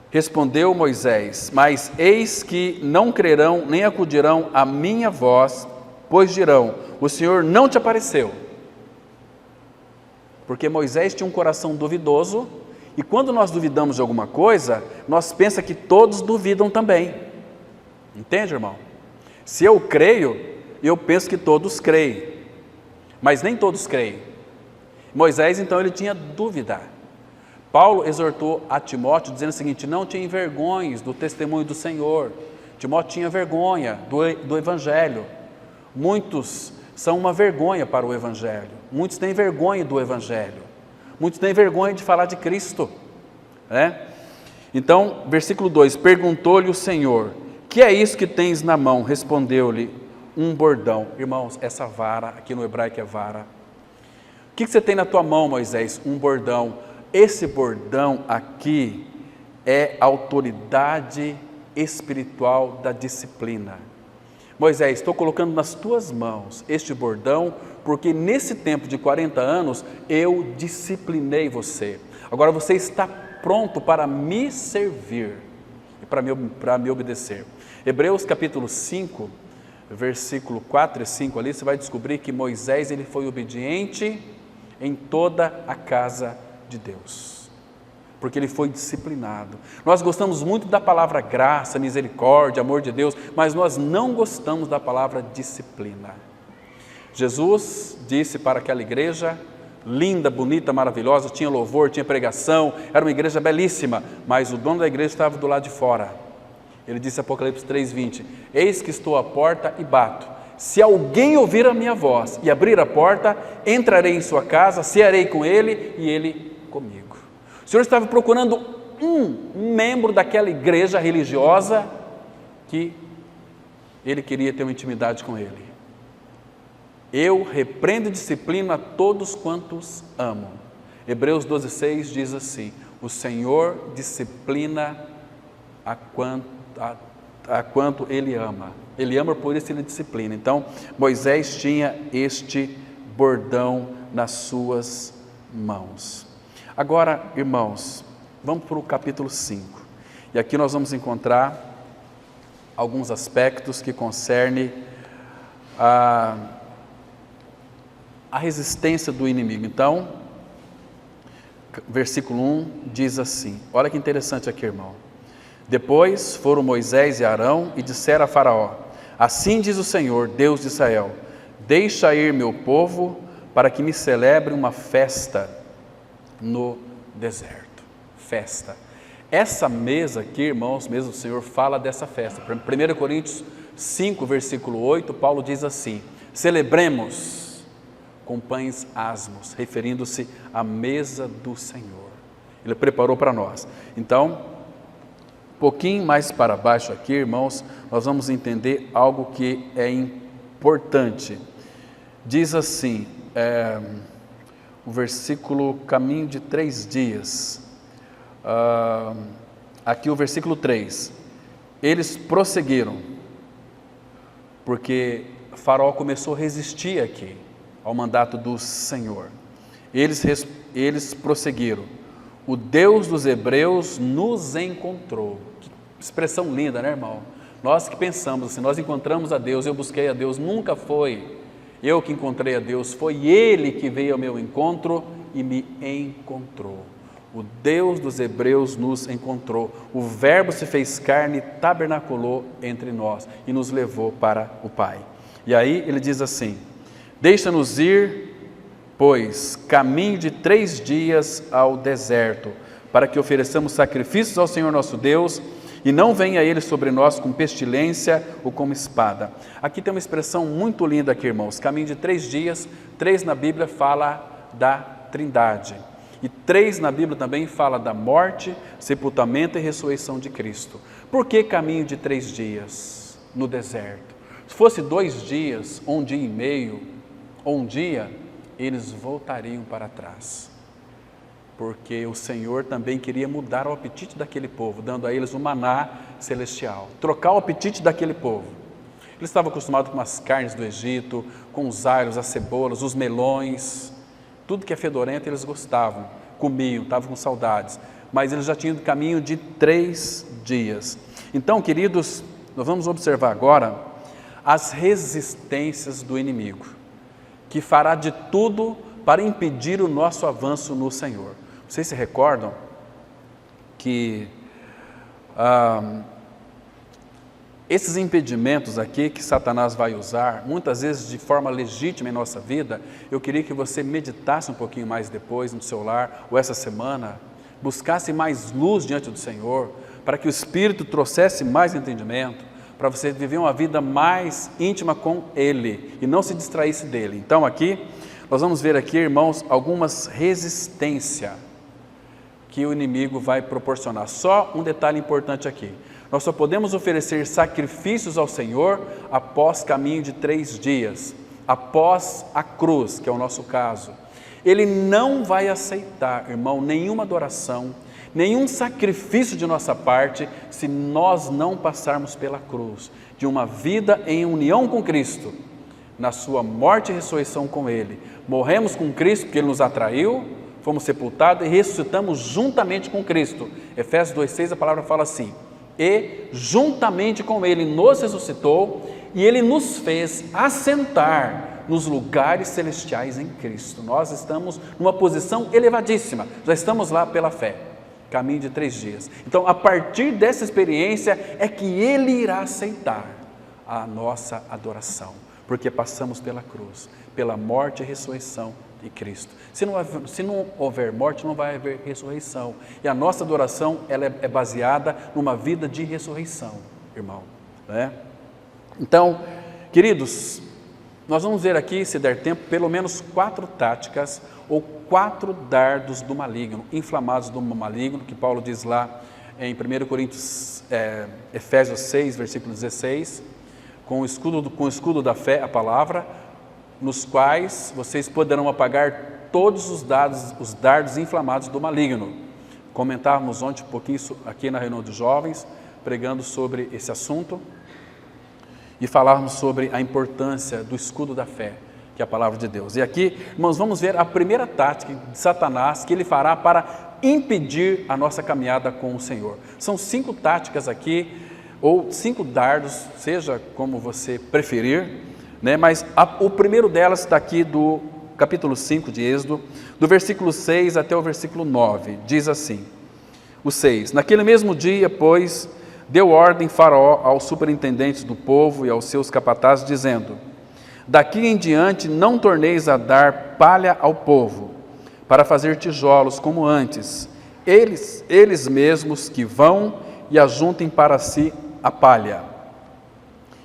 respondeu Moisés, mas eis que não crerão nem acudirão à minha voz, pois dirão, o Senhor não te apareceu. Porque Moisés tinha um coração duvidoso, e quando nós duvidamos de alguma coisa, nós pensamos que todos duvidam também. Entende, irmão? Se eu creio, eu penso que todos creem, mas nem todos creem. Moisés, então, ele tinha dúvida. Paulo exortou a Timóteo dizendo o seguinte, não te envergonhes do testemunho do Senhor. Timóteo tinha vergonha do Evangelho. Muitos são uma vergonha para o Evangelho. Muitos têm vergonha do Evangelho. Muitos têm vergonha de falar de Cristo. Né? Então, versículo 2, perguntou-lhe o Senhor, que é isso que tens na mão? Respondeu-lhe, um bordão. Irmãos, essa vara, aqui no hebraico é vara. O que você tem na tua mão, Moisés? Um bordão. Esse bordão aqui é a autoridade espiritual da disciplina. Moisés, estou colocando nas tuas mãos este bordão, porque nesse tempo de 40 anos eu disciplinei você. Agora você está pronto para me servir e para me obedecer. Hebreus capítulo 5, versículo 4 e 5 ali, você vai descobrir que Moisés ele foi obediente em toda a casa de Deus, porque ele foi disciplinado. Nós gostamos muito da palavra graça, misericórdia, amor de Deus, mas nós não gostamos da palavra disciplina. Jesus disse para aquela igreja, linda, bonita, maravilhosa, tinha louvor, tinha pregação, era uma igreja belíssima, mas o dono da igreja estava do lado de fora. Ele disse em Apocalipse 3:20, eis que estou à porta e bato, se alguém ouvir a minha voz e abrir a porta, entrarei em sua casa, cearei com ele e ele comigo. O Senhor estava procurando um membro daquela igreja religiosa que ele queria ter uma intimidade com ele. Eu repreendo e disciplino a todos quantos amam. Hebreus 12:6 diz assim, o Senhor disciplina a quanto ele ama. Ele ama, por isso ele disciplina. Então, Moisés tinha este bordão nas suas mãos. Agora, irmãos, vamos para o capítulo 5. E aqui nós vamos encontrar alguns aspectos que concernem a resistência do inimigo. Então, versículo 1 diz assim, olha que interessante aqui, irmão. Depois foram Moisés e Arão e disseram a Faraó, assim diz o Senhor, Deus de Israel, deixa ir meu povo para que me celebre uma festa no deserto. Festa. Essa mesa aqui, irmãos, mesmo o Senhor fala dessa festa. 1 Coríntios 5, versículo 8, Paulo diz assim, celebremos com pães asmos, referindo-se à mesa do Senhor. Ele preparou para nós. Então, um pouquinho mais para baixo aqui, irmãos, nós vamos entender algo que é importante. Diz assim, o versículo caminho de 3 dias, aqui o versículo 3, eles prosseguiram, porque Faraó começou a resistir aqui ao mandato do Senhor. Eles prosseguiram, o Deus dos Hebreus nos encontrou. Que expressão linda, né, irmão? Nós que pensamos assim, nós encontramos a Deus, eu busquei a Deus, nunca foi eu que encontrei a Deus, foi Ele que veio ao meu encontro e me encontrou. O Deus dos Hebreus nos encontrou, o Verbo se fez carne, tabernaculou entre nós e nos levou para o Pai. E aí ele diz assim, deixa-nos ir, pois, caminho de 3 dias ao deserto, para que ofereçamos sacrifícios ao Senhor nosso Deus, e não venha ele sobre nós com pestilência ou como espada. Aqui tem uma expressão muito linda aqui, irmãos, caminho de 3 dias, 3 na Bíblia fala da Trindade, e 3 na Bíblia também fala da morte, sepultamento e ressurreição de Cristo. Por que caminho de 3 dias no deserto? Se fosse 2 dias, ou 1 dia e meio, ou 1 dia, eles voltariam para trás, porque o Senhor também queria mudar o apetite daquele povo, dando a eles o maná celestial, trocar o apetite daquele povo. Eles estavam acostumados com as carnes do Egito, com os alhos, as cebolas, os melões, tudo que é fedorento eles gostavam, comiam, estavam com saudades, mas eles já tinham caminho de 3 dias. Então, queridos, nós vamos observar agora as resistências do inimigo, que fará de tudo para impedir o nosso avanço no Senhor. Vocês se recordam que esses impedimentos aqui que Satanás vai usar, muitas vezes de forma legítima em nossa vida, eu queria que você meditasse um pouquinho mais depois no seu lar, ou essa semana, buscasse mais luz diante do Senhor, para que o Espírito trouxesse mais entendimento, para você viver uma vida mais íntima com Ele, e não se distraísse dEle. Então aqui, nós vamos ver aqui, irmãos, algumas resistências que o inimigo vai proporcionar. Só um detalhe importante aqui. Nós só podemos oferecer sacrifícios ao Senhor após caminho de 3 dias, após a cruz, que é o nosso caso. Ele não vai aceitar, irmão, nenhuma adoração, nenhum sacrifício de nossa parte, se nós não passarmos pela cruz, de uma vida em união com Cristo, na sua morte e ressurreição com Ele. Morremos com Cristo porque Ele nos atraiu, fomos sepultados e ressuscitamos juntamente com Cristo. Efésios 2,6, a palavra fala assim: e juntamente com Ele nos ressuscitou e Ele nos fez assentar nos lugares celestiais em Cristo. Nós estamos numa posição elevadíssima, já estamos lá pela fé, caminho de 3 dias. Então, a partir dessa experiência é que Ele irá aceitar a nossa adoração, porque passamos pela cruz, pela morte e ressurreição de Cristo. Se não houver morte, não vai haver ressurreição. E a nossa adoração ela é baseada numa vida de ressurreição, irmão. Né? Então, queridos, nós vamos ver aqui, se der tempo, pelo menos 4 táticas ou 4 dardos do maligno, inflamados do maligno, que Paulo diz lá em 1 Coríntios, Efésios 6, versículo 16, com o escudo da fé, a palavra, nos quais vocês poderão apagar todos os dardos inflamados do maligno. Comentávamos ontem um pouquinho isso aqui na reunião dos jovens, pregando sobre esse assunto, e falarmos sobre a importância do escudo da fé, que é a palavra de Deus. E aqui, irmãos, vamos ver a primeira tática de Satanás que ele fará para impedir a nossa caminhada com o Senhor. São 5 táticas aqui, ou 5 dardos, seja como você preferir, né? Mas o primeiro delas está aqui do capítulo 5 de Êxodo, do versículo 6 até o versículo 9, diz assim, o 6, naquele mesmo dia, pois, deu ordem Faraó aos superintendentes do povo e aos seus capatazes, dizendo, daqui em diante não torneis a dar palha ao povo, para fazer tijolos como antes, eles mesmos que vão e ajuntem para si a palha.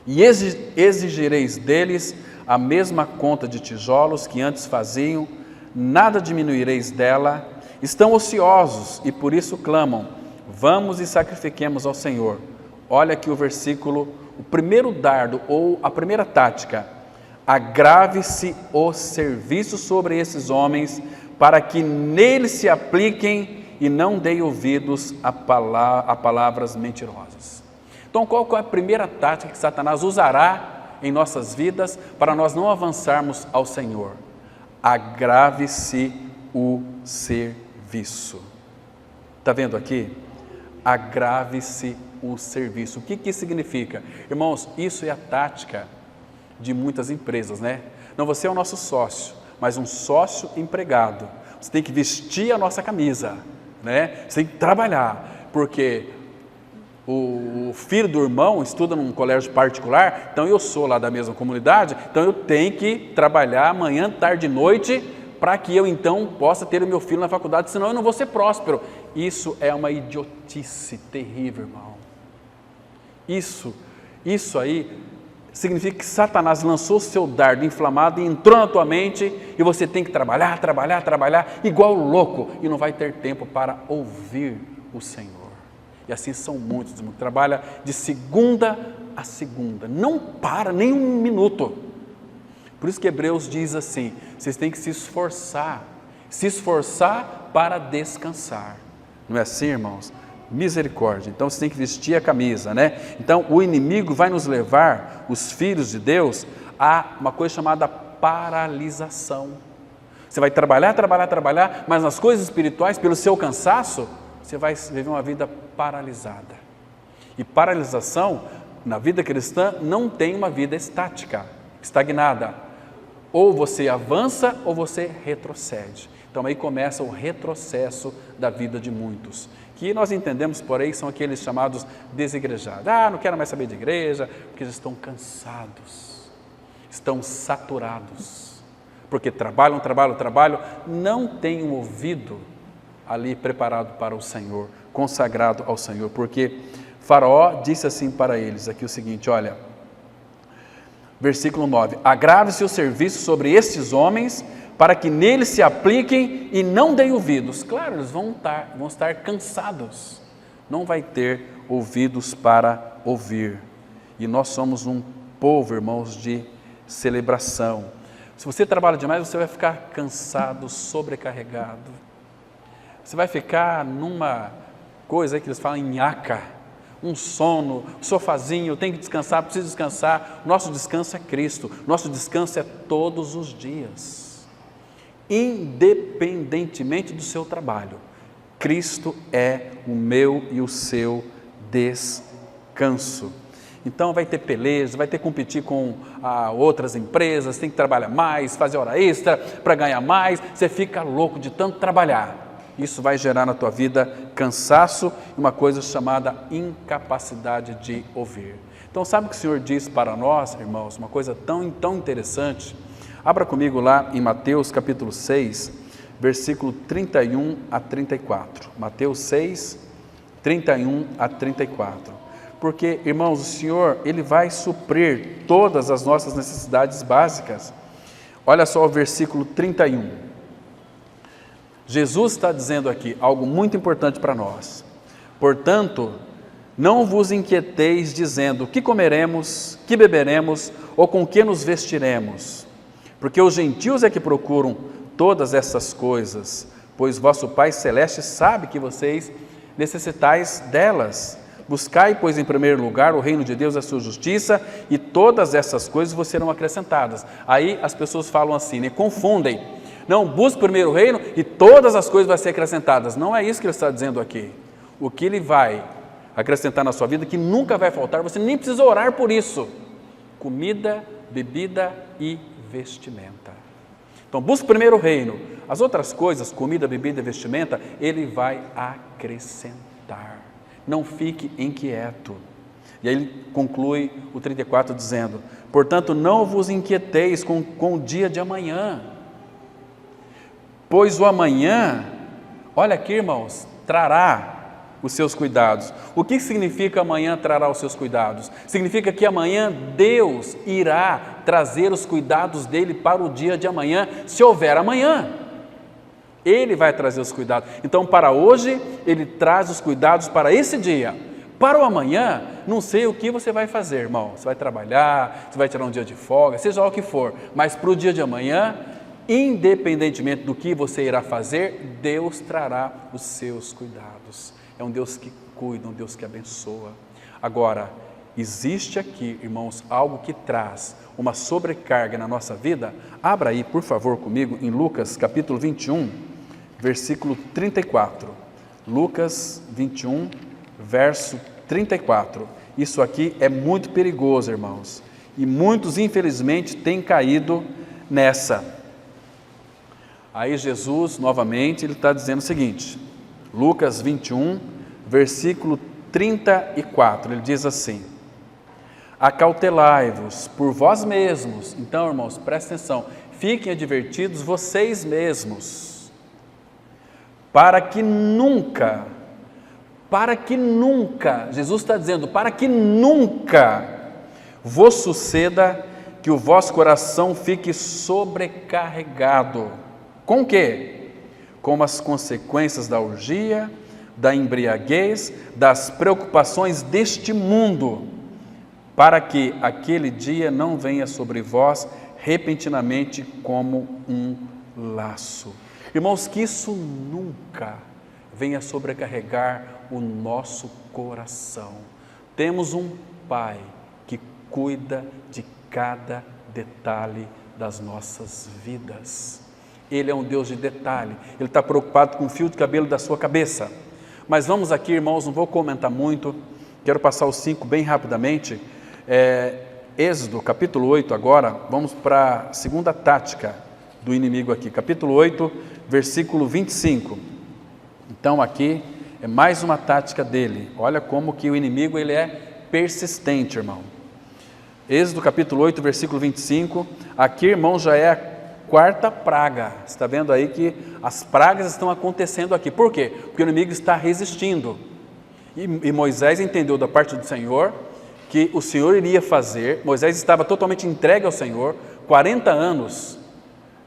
E exigireis deles a mesma conta de tijolos que antes faziam, nada diminuireis dela, estão ociosos e por isso clamam, vamos e sacrifiquemos ao Senhor. Olha aqui o versículo, o primeiro dardo ou a primeira tática, agrave-se o serviço sobre esses homens, para que neles se apliquem e não deem ouvidos a palavras mentirosas. Então, qual é a primeira tática que Satanás usará em nossas vidas para nós não avançarmos ao Senhor? Agrave-se o serviço. Está vendo aqui? Agrave-se o serviço. O que isso significa? Irmãos, isso é a tática de muitas empresas, né? Não, você é o nosso sócio, mas um sócio empregado. Você tem que vestir a nossa camisa, né? Você tem que trabalhar, porque o filho do irmão estuda num colégio particular, então eu sou lá da mesma comunidade, então eu tenho que trabalhar manhã, tarde e noite, para que eu então possa ter o meu filho na faculdade, senão eu não vou ser próspero. Isso é uma idiotice terrível, irmão. Isso aí significa que Satanás lançou o seu dardo inflamado e entrou na tua mente e você tem que trabalhar, igual louco e não vai ter tempo para ouvir o Senhor. E assim são muitos, que trabalham de segunda a segunda, não para nem um minuto. Por isso que Hebreus diz assim, vocês têm que se esforçar para descansar. Não é assim, irmãos? Misericórdia. Então você tem que vestir a camisa, né? Então o inimigo vai nos levar, os filhos de Deus, a uma coisa chamada paralisação. Você vai trabalhar, mas nas coisas espirituais, pelo seu cansaço, você vai viver uma vida paralisada. E paralisação, na vida cristã, não tem uma vida estática, estagnada. Ou você avança ou você retrocede. Então aí começa o retrocesso da vida de muitos, que nós entendemos, porém, são aqueles chamados desigrejados. Não quero mais saber de igreja, porque eles estão cansados, estão saturados, porque trabalham, não têm um ouvido ali preparado para o Senhor, consagrado ao Senhor, porque Faraó disse assim para eles, aqui o seguinte, olha, versículo 9, agrave-se o serviço sobre estes homens, para que neles se apliquem e não deem ouvidos. Claro, eles vão estar cansados, não vai ter ouvidos para ouvir. E nós somos um povo, irmãos, de celebração. Se você trabalha demais, você vai ficar cansado, sobrecarregado. Você vai ficar numa coisa que eles falam nhaca, um sono, sofazinho, tem que descansar, preciso descansar. Nosso descanso é Cristo, nosso descanso é todos os dias. Independentemente do seu trabalho, Cristo é o meu e o seu descanso. Então vai ter peleja, vai ter que competir com outras empresas, tem que trabalhar mais, fazer hora extra para ganhar mais, você fica louco de tanto trabalhar. Isso vai gerar na tua vida cansaço e uma coisa chamada incapacidade de ouvir. Então sabe o que o Senhor diz para nós, irmãos, uma coisa tão interessante? Abra comigo lá em Mateus capítulo 6, versículo 31 a 34. Mateus 6, 31 a 34. Porque, irmãos, o Senhor, Ele vai suprir todas as nossas necessidades básicas. Olha só o versículo 31. Jesus está dizendo aqui algo muito importante para nós. Portanto, não vos inquieteis dizendo, que comeremos, que beberemos, ou com que nos vestiremos? Porque os gentios é que procuram todas essas coisas, pois vosso Pai Celeste sabe que vocês necessitais delas. Buscai, pois, em primeiro lugar o reino de Deus e a sua justiça, e todas essas coisas vos serão acrescentadas. Aí as pessoas falam assim, né? Confundem. Não, busque primeiro o reino e todas as coisas vão ser acrescentadas. Não é isso que ele está dizendo aqui. O que ele vai acrescentar na sua vida, que nunca vai faltar, você nem precisa orar por isso. Comida, bebida e vestimenta. Então busque primeiro o reino, as outras coisas, comida, bebida e vestimenta, Ele vai acrescentar. Não fique inquieto. E aí ele conclui o 34 dizendo, portanto não vos inquieteis com o dia de amanhã, pois o amanhã, olha aqui, irmãos, trará os seus cuidados. O que significa amanhã trará os seus cuidados? Significa que amanhã Deus irá trazer os cuidados dele para o dia de amanhã, se houver amanhã. Ele vai trazer os cuidados. Então, para hoje, Ele traz os cuidados para esse dia. Para o amanhã, não sei o que você vai fazer, irmão. Você vai trabalhar, você vai tirar um dia de folga, seja lá o que for. Mas para o dia de amanhã, independentemente do que você irá fazer, Deus trará os seus cuidados. É um Deus que cuida, um Deus que abençoa. Agora, existe aqui, irmãos, algo que traz uma sobrecarga na nossa vida. Abra aí, por favor, comigo, em Lucas capítulo 21, versículo 34. Lucas 21, verso 34. Isso aqui é muito perigoso, irmãos. E muitos, infelizmente, têm caído nessa. Aí Jesus, novamente, ele está dizendo o seguinte, Lucas 21, versículo 34, ele diz assim, acautelai-vos por vós mesmos. Então, irmãos, prestem atenção, fiquem advertidos vocês mesmos, para que nunca para que nunca, Jesus está dizendo, para que nunca vos suceda que o vosso coração fique sobrecarregado. Com o quê? Com as consequências da orgia, da embriaguez, das preocupações deste mundo, para que aquele dia não venha sobre vós repentinamente como um laço. Irmãos, que isso nunca venha sobrecarregar o nosso coração. Temos um Pai que cuida de cada detalhe das nossas vidas. Ele é um Deus de detalhe, Ele está preocupado com o fio de cabelo da sua cabeça. Mas vamos aqui, irmãos, não vou comentar muito, quero passar os 5 bem rapidamente. Êxodo, capítulo 8 agora, vamos para a segunda tática do inimigo aqui, capítulo 8, versículo 25. Então aqui é mais uma tática dele. Olha como que o inimigo ele é persistente, irmão. Êxodo capítulo 8, versículo 25. Aqui, irmão, já é a 4ª praga. Você está vendo aí que as pragas estão acontecendo aqui. Por quê? Porque o inimigo está resistindo. E Moisés entendeu da parte do Senhor que o Senhor iria fazer. Moisés estava totalmente entregue ao Senhor. 40 anos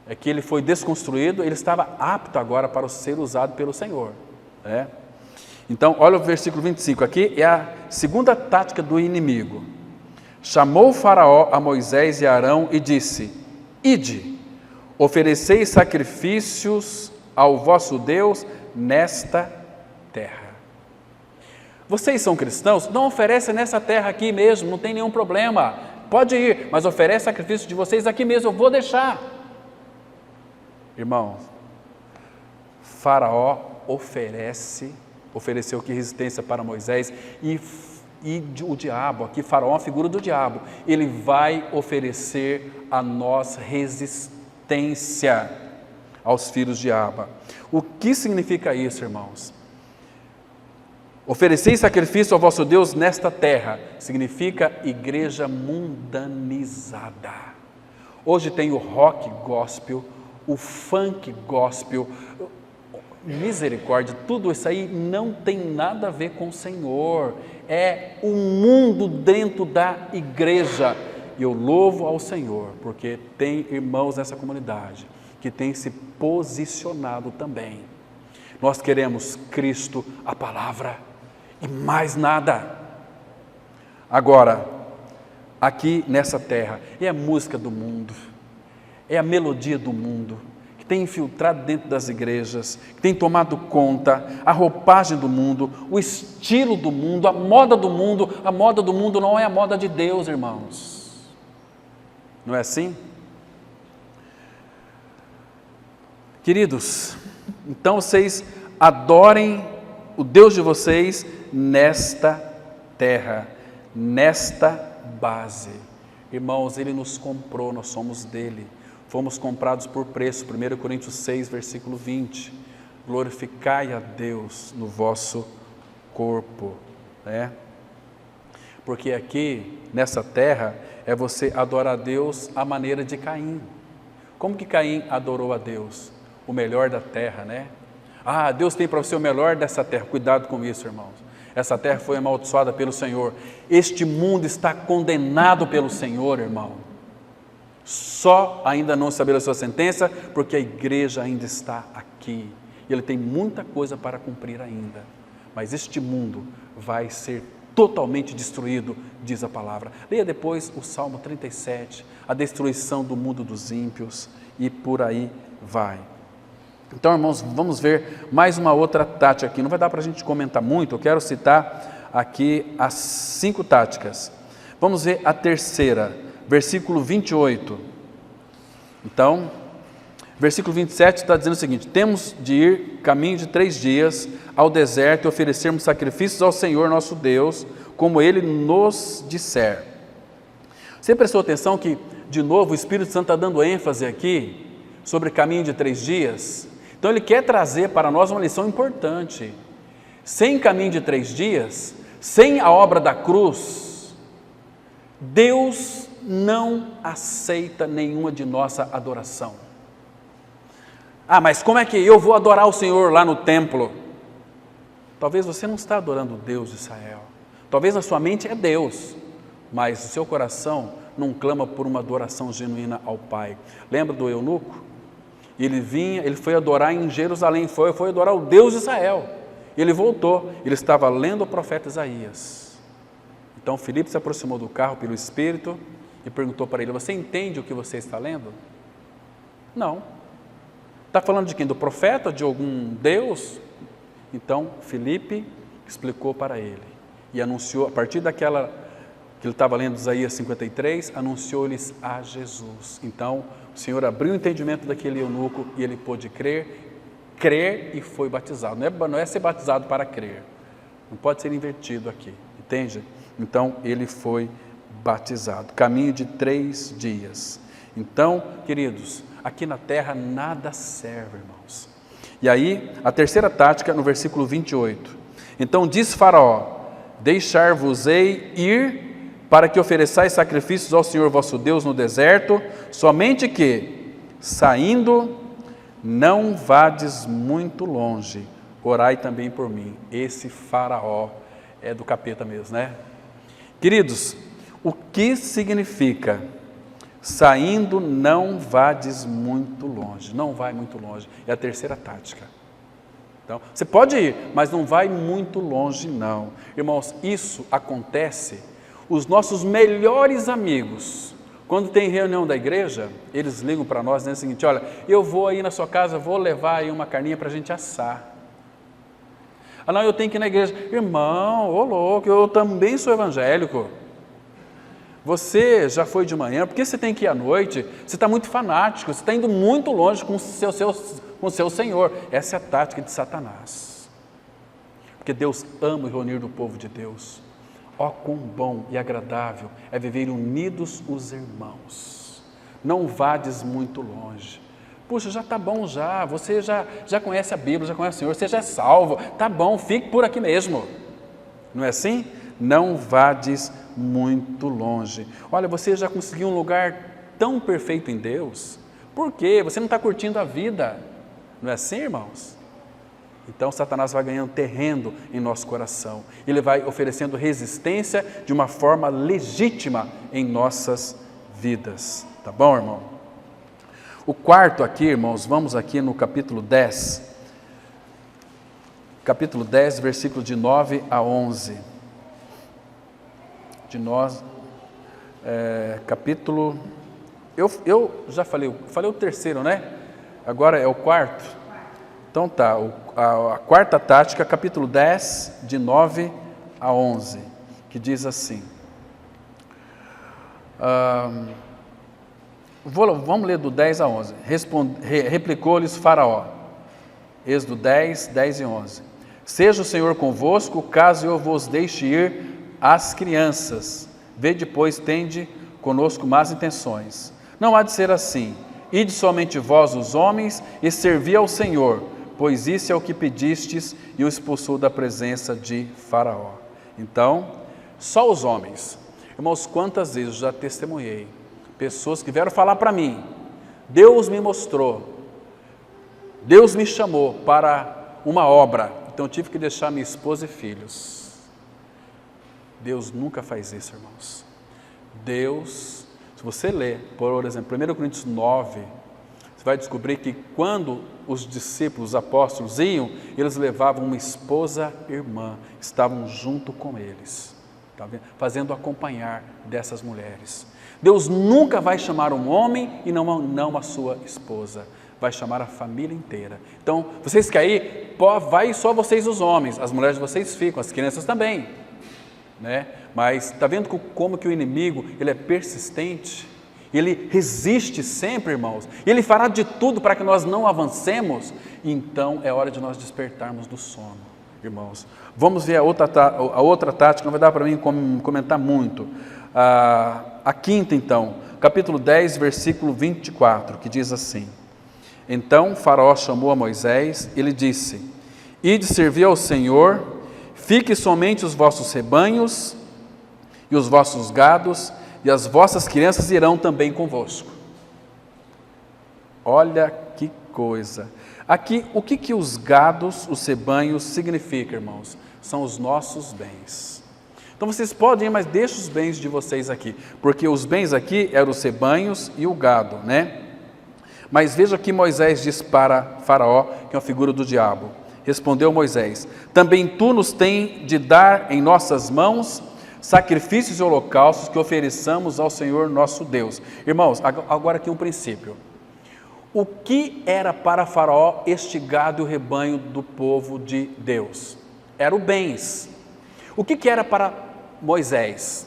é que ele foi desconstruído. Ele estava apto agora para ser usado pelo Senhor. Então, olha o versículo 25. Aqui é a segunda tática do inimigo. Chamou o Faraó a Moisés e a Arão e disse: Ide, oferecei sacrifícios ao vosso Deus nesta terra. Vocês são cristãos? Não oferecem nessa terra aqui mesmo, não tem nenhum problema. Pode ir, mas oferece sacrifício de vocês aqui mesmo, eu vou deixar. Irmãos, Faraó ofereceu que resistência para Moisés e o diabo, aqui Faraó é uma figura do diabo, ele vai oferecer a nós resistência aos filhos de Abba. O que significa isso, irmãos? Oferecei sacrifício ao vosso Deus nesta terra, significa igreja mundanizada. Hoje tem o rock gospel, o funk gospel, misericórdia, tudo isso aí não tem nada a ver com o Senhor, é o mundo dentro da igreja. E eu louvo ao Senhor, porque tem irmãos nessa comunidade que têm se posicionado também. Nós queremos Cristo, a palavra, e mais nada. Agora, aqui nessa terra, é a música do mundo, é a melodia do mundo, que tem infiltrado dentro das igrejas, que tem tomado conta, a roupagem do mundo, o estilo do mundo, a moda do mundo. A moda do mundo não é a moda de Deus, irmãos. Não é assim? Queridos, então vocês adorem o Deus de vocês nesta terra, nesta base. Irmãos, Ele nos comprou, nós somos dEle. Fomos comprados por preço, 1 Coríntios 6, versículo 20. Glorificai a Deus no vosso corpo. Porque aqui, nessa terra, é você adorar a Deus à maneira de Caim. Como que Caim adorou a Deus? O melhor da terra, Deus tem para você o melhor dessa terra. Cuidado com isso, irmãos. Essa terra foi amaldiçoada pelo Senhor. Este mundo está condenado pelo Senhor, irmão. Só ainda não estabeleceu a sentença, porque a igreja ainda está aqui. E Ele tem muita coisa para cumprir ainda. Mas este mundo vai ser totalmente destruído, diz a palavra. Leia depois o Salmo 37, a destruição do mundo dos ímpios, e por aí vai. Então, irmãos, vamos ver mais uma outra tática aqui. Não vai dar para a gente comentar muito, eu quero citar aqui as 5 táticas. Vamos ver a terceira, versículo 28. Então, versículo 27 está dizendo o seguinte: temos de ir caminho de 3 dias ao deserto e oferecermos sacrifícios ao Senhor nosso Deus, como Ele nos disser. Você prestou atenção que, de novo, o Espírito Santo está dando ênfase aqui sobre caminho de 3 dias? Então Ele quer trazer para nós uma lição importante. Sem caminho de 3 dias, sem a obra da cruz, Deus não aceita nenhuma de nossa adoração. Mas como é que eu vou adorar o Senhor lá no templo? Talvez você não está adorando o Deus de Israel. Talvez na sua mente é Deus, mas o seu coração não clama por uma adoração genuína ao Pai. Lembra do eunuco? Ele foi adorar em Jerusalém, foi adorar o Deus de Israel. Ele voltou, ele estava lendo o profeta Isaías. Então Filipe se aproximou do carro pelo Espírito e perguntou para ele: você entende o que você está lendo? Não. Está falando de quem? Do profeta? De algum Deus? Então Filipe explicou para ele e anunciou, a partir daquela que ele estava lendo Isaías 53, anunciou-lhes a Jesus. Então o Senhor abriu o entendimento daquele eunuco e ele pôde crer e foi batizado. Não é ser batizado para crer, não pode ser invertido aqui, entende? Então ele foi batizado, caminho de 3 dias. Então, queridos, aqui na terra nada serve, irmãos. E aí, a terceira tática no versículo 28. Então diz Faraó: deixar-vos-ei ir para que ofereçais sacrifícios ao Senhor vosso Deus no deserto, somente que, saindo, não vades muito longe, orai também por mim. Esse Faraó é do capeta mesmo, né? Queridos, o que significa saindo não vades muito longe? Não vai muito longe, é a terceira tática. Então, você pode ir, mas não vai muito longe não. Irmãos, isso acontece, os nossos melhores amigos, quando tem reunião da igreja, eles ligam para nós, dizem o seguinte: olha, eu vou aí na sua casa, vou levar aí uma carninha para a gente assar. Ah não, eu tenho que ir na igreja. Irmão, ô louco, eu também sou evangélico. Você já foi de manhã, por que você tem que ir à noite? Você está muito fanático, você está indo muito longe com o seu Senhor. Essa é a tática de Satanás. Porque Deus ama reunir do povo de Deus. Ó, quão bom e agradável é viver unidos os irmãos. Não vades muito longe. Puxa, já está bom já, você já conhece a Bíblia, já conhece o Senhor, você já é salvo, está bom, fique por aqui mesmo. Não é assim? Não vades muito longe. Olha, você já conseguiu um lugar tão perfeito em Deus, por quê? Você não está curtindo a vida. Não é assim, irmãos? Então Satanás vai ganhando terreno em nosso coração. Ele vai oferecendo resistência de uma forma legítima em nossas vidas. Tá bom, irmão? O quarto aqui, irmãos, vamos aqui no capítulo 10. Capítulo 10, versículo de 9 a 11. Capítulo... Eu já falei o terceiro, né? Agora é o quarto. Então tá, a quarta tática, capítulo 10, de 9 a 11, que diz assim. Vamos ler do 10 a 11. Replicou-lhes Faraó, Êxodo 10, 10 e 11. Seja o Senhor convosco, caso eu vos deixe ir as crianças. Vede, pois, tende conosco más intenções. Não há de ser assim. Ide somente vós, os homens, e servi ao Senhor, pois isso é o que pedistes, e o expulsou da presença de Faraó. Então, só os homens. Irmãos, quantas vezes eu já testemunhei pessoas que vieram falar para mim: Deus me mostrou, Deus me chamou para uma obra, então eu tive que deixar minha esposa e filhos. Deus nunca faz isso, irmãos. Deus, se você ler, por exemplo, 1 Coríntios 9, você vai descobrir que quando os discípulos, os apóstolos iam, eles levavam uma esposa irmã, estavam junto com eles, tá vendo? Fazendo acompanhar dessas mulheres. Deus nunca vai chamar um homem e não a sua esposa, vai chamar a família inteira. Então, vocês querem ir? Vai só vocês os homens, as mulheres de vocês ficam, as crianças também, né? Mas está vendo como que o inimigo, ele é persistente, ele resiste sempre, irmãos, ele fará de tudo para que nós não avancemos. Então é hora de nós despertarmos do sono, irmãos. Vamos ver a outra tática, não vai dar para mim comentar muito. A quinta, então, capítulo 10, versículo 24, que diz assim: Então Faraó chamou a Moisés e lhe disse: Ide servir ao Senhor, fique somente os vossos rebanhos e os vossos gados, e as vossas crianças irão também convosco. Olha que coisa! Aqui, o que os gados, os rebanhos significam, irmãos? São os nossos bens. Então vocês podem ir, mas deixa os bens de vocês aqui, porque os bens aqui eram os rebanhos e o gado, né? Mas veja que Moisés diz para Faraó, que é uma figura do diabo. Respondeu Moisés: também tu nos tens de dar em nossas mãos sacrifícios e holocaustos que ofereçamos ao Senhor nosso Deus. Irmãos, agora aqui um princípio. O que era para Faraó este gado e o rebanho do povo de Deus? Eram bens. O que era para Moisés?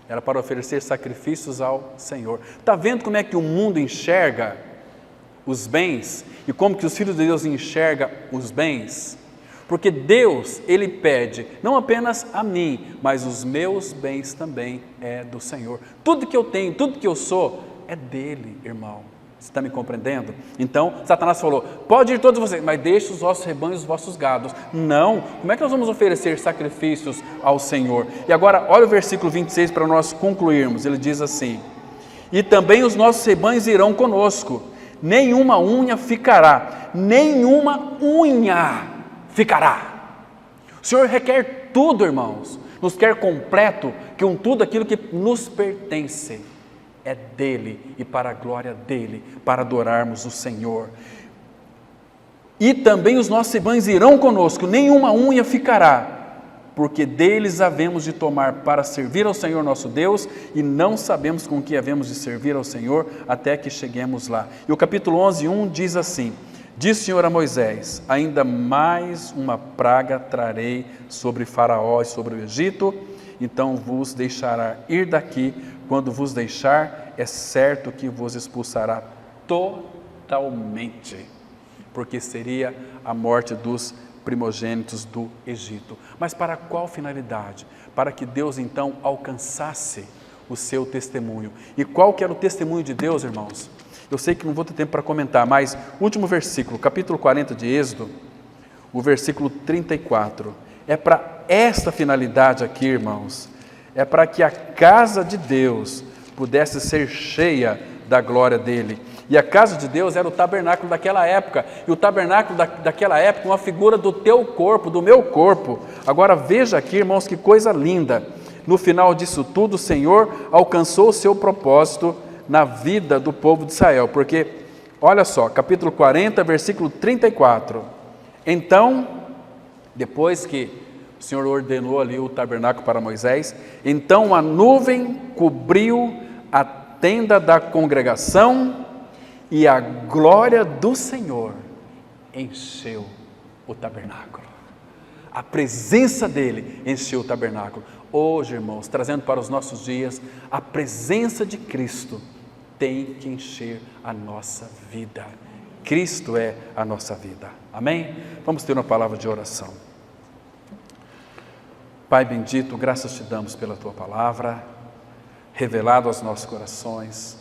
Era para oferecer sacrifícios ao Senhor. Está vendo como é que o mundo enxerga os bens? E como que os filhos de Deus enxergam os bens? Porque Deus, Ele pede, não apenas a mim, mas os meus bens também é do Senhor. Tudo que eu tenho, tudo que eu sou, é dele, irmão. Você está me compreendendo? Então, Satanás falou, pode ir todos vocês, mas deixe os vossos rebanhos, os vossos gados. Não, como é que nós vamos oferecer sacrifícios ao Senhor? E agora, olha o versículo 26 para nós concluirmos. Ele diz assim: e também os nossos rebanhos irão conosco, nenhuma unha ficará, nenhuma unha ficará. O Senhor requer tudo, irmãos, nos quer completo, que tudo aquilo que nos pertence é dele e para a glória dele, para adorarmos o Senhor. E também os nossos rebanhos irão conosco, nenhuma unha ficará, porque deles havemos de tomar para servir ao Senhor nosso Deus, e não sabemos com que havemos de servir ao Senhor até que cheguemos lá. E o capítulo 11:1 diz assim: diz o Senhor a Moisés: ainda mais uma praga trarei sobre Faraó e sobre o Egito, então vos deixará ir daqui. Quando vos deixar, é certo que vos expulsará totalmente, porque seria a morte dos primogênitos do Egito. Mas para qual finalidade? Para que Deus então alcançasse o seu testemunho. E qual que era o testemunho de Deus, irmãos? Eu sei que não vou ter tempo para comentar, mas último versículo, capítulo 40 de Êxodo, o versículo 34, é para esta finalidade aqui, irmãos. É para que a casa de Deus pudesse ser cheia da glória dele. E a casa de Deus era o tabernáculo daquela época. E o tabernáculo daquela época, uma figura do teu corpo, do meu corpo. Agora veja aqui, irmãos, que coisa linda. No final disso tudo, o Senhor alcançou o seu propósito na vida do povo de Israel. Porque, olha só, capítulo 40, versículo 34. Então, depois que o Senhor ordenou ali o tabernáculo para Moisés, então a nuvem cobriu a tenda da congregação e a glória do Senhor encheu o tabernáculo. A presença dele encheu o tabernáculo. Hoje, irmãos, trazendo para os nossos dias, a presença de Cristo tem que encher a nossa vida. Cristo é a nossa vida. Amém? Vamos ter uma palavra de oração. Pai bendito, graças te damos pela tua palavra, revelado aos nossos corações.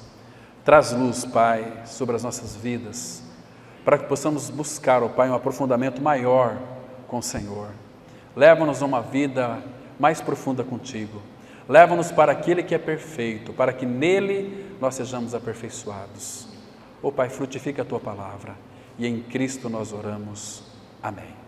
Traz luz, Pai, sobre as nossas vidas, para que possamos buscar, ó Pai, um aprofundamento maior com o Senhor. Leva-nos a uma vida mais profunda contigo. Leva-nos para aquele que é perfeito, para que nele nós sejamos aperfeiçoados. Ó Pai, frutifica a tua palavra, e em Cristo nós oramos. Amém.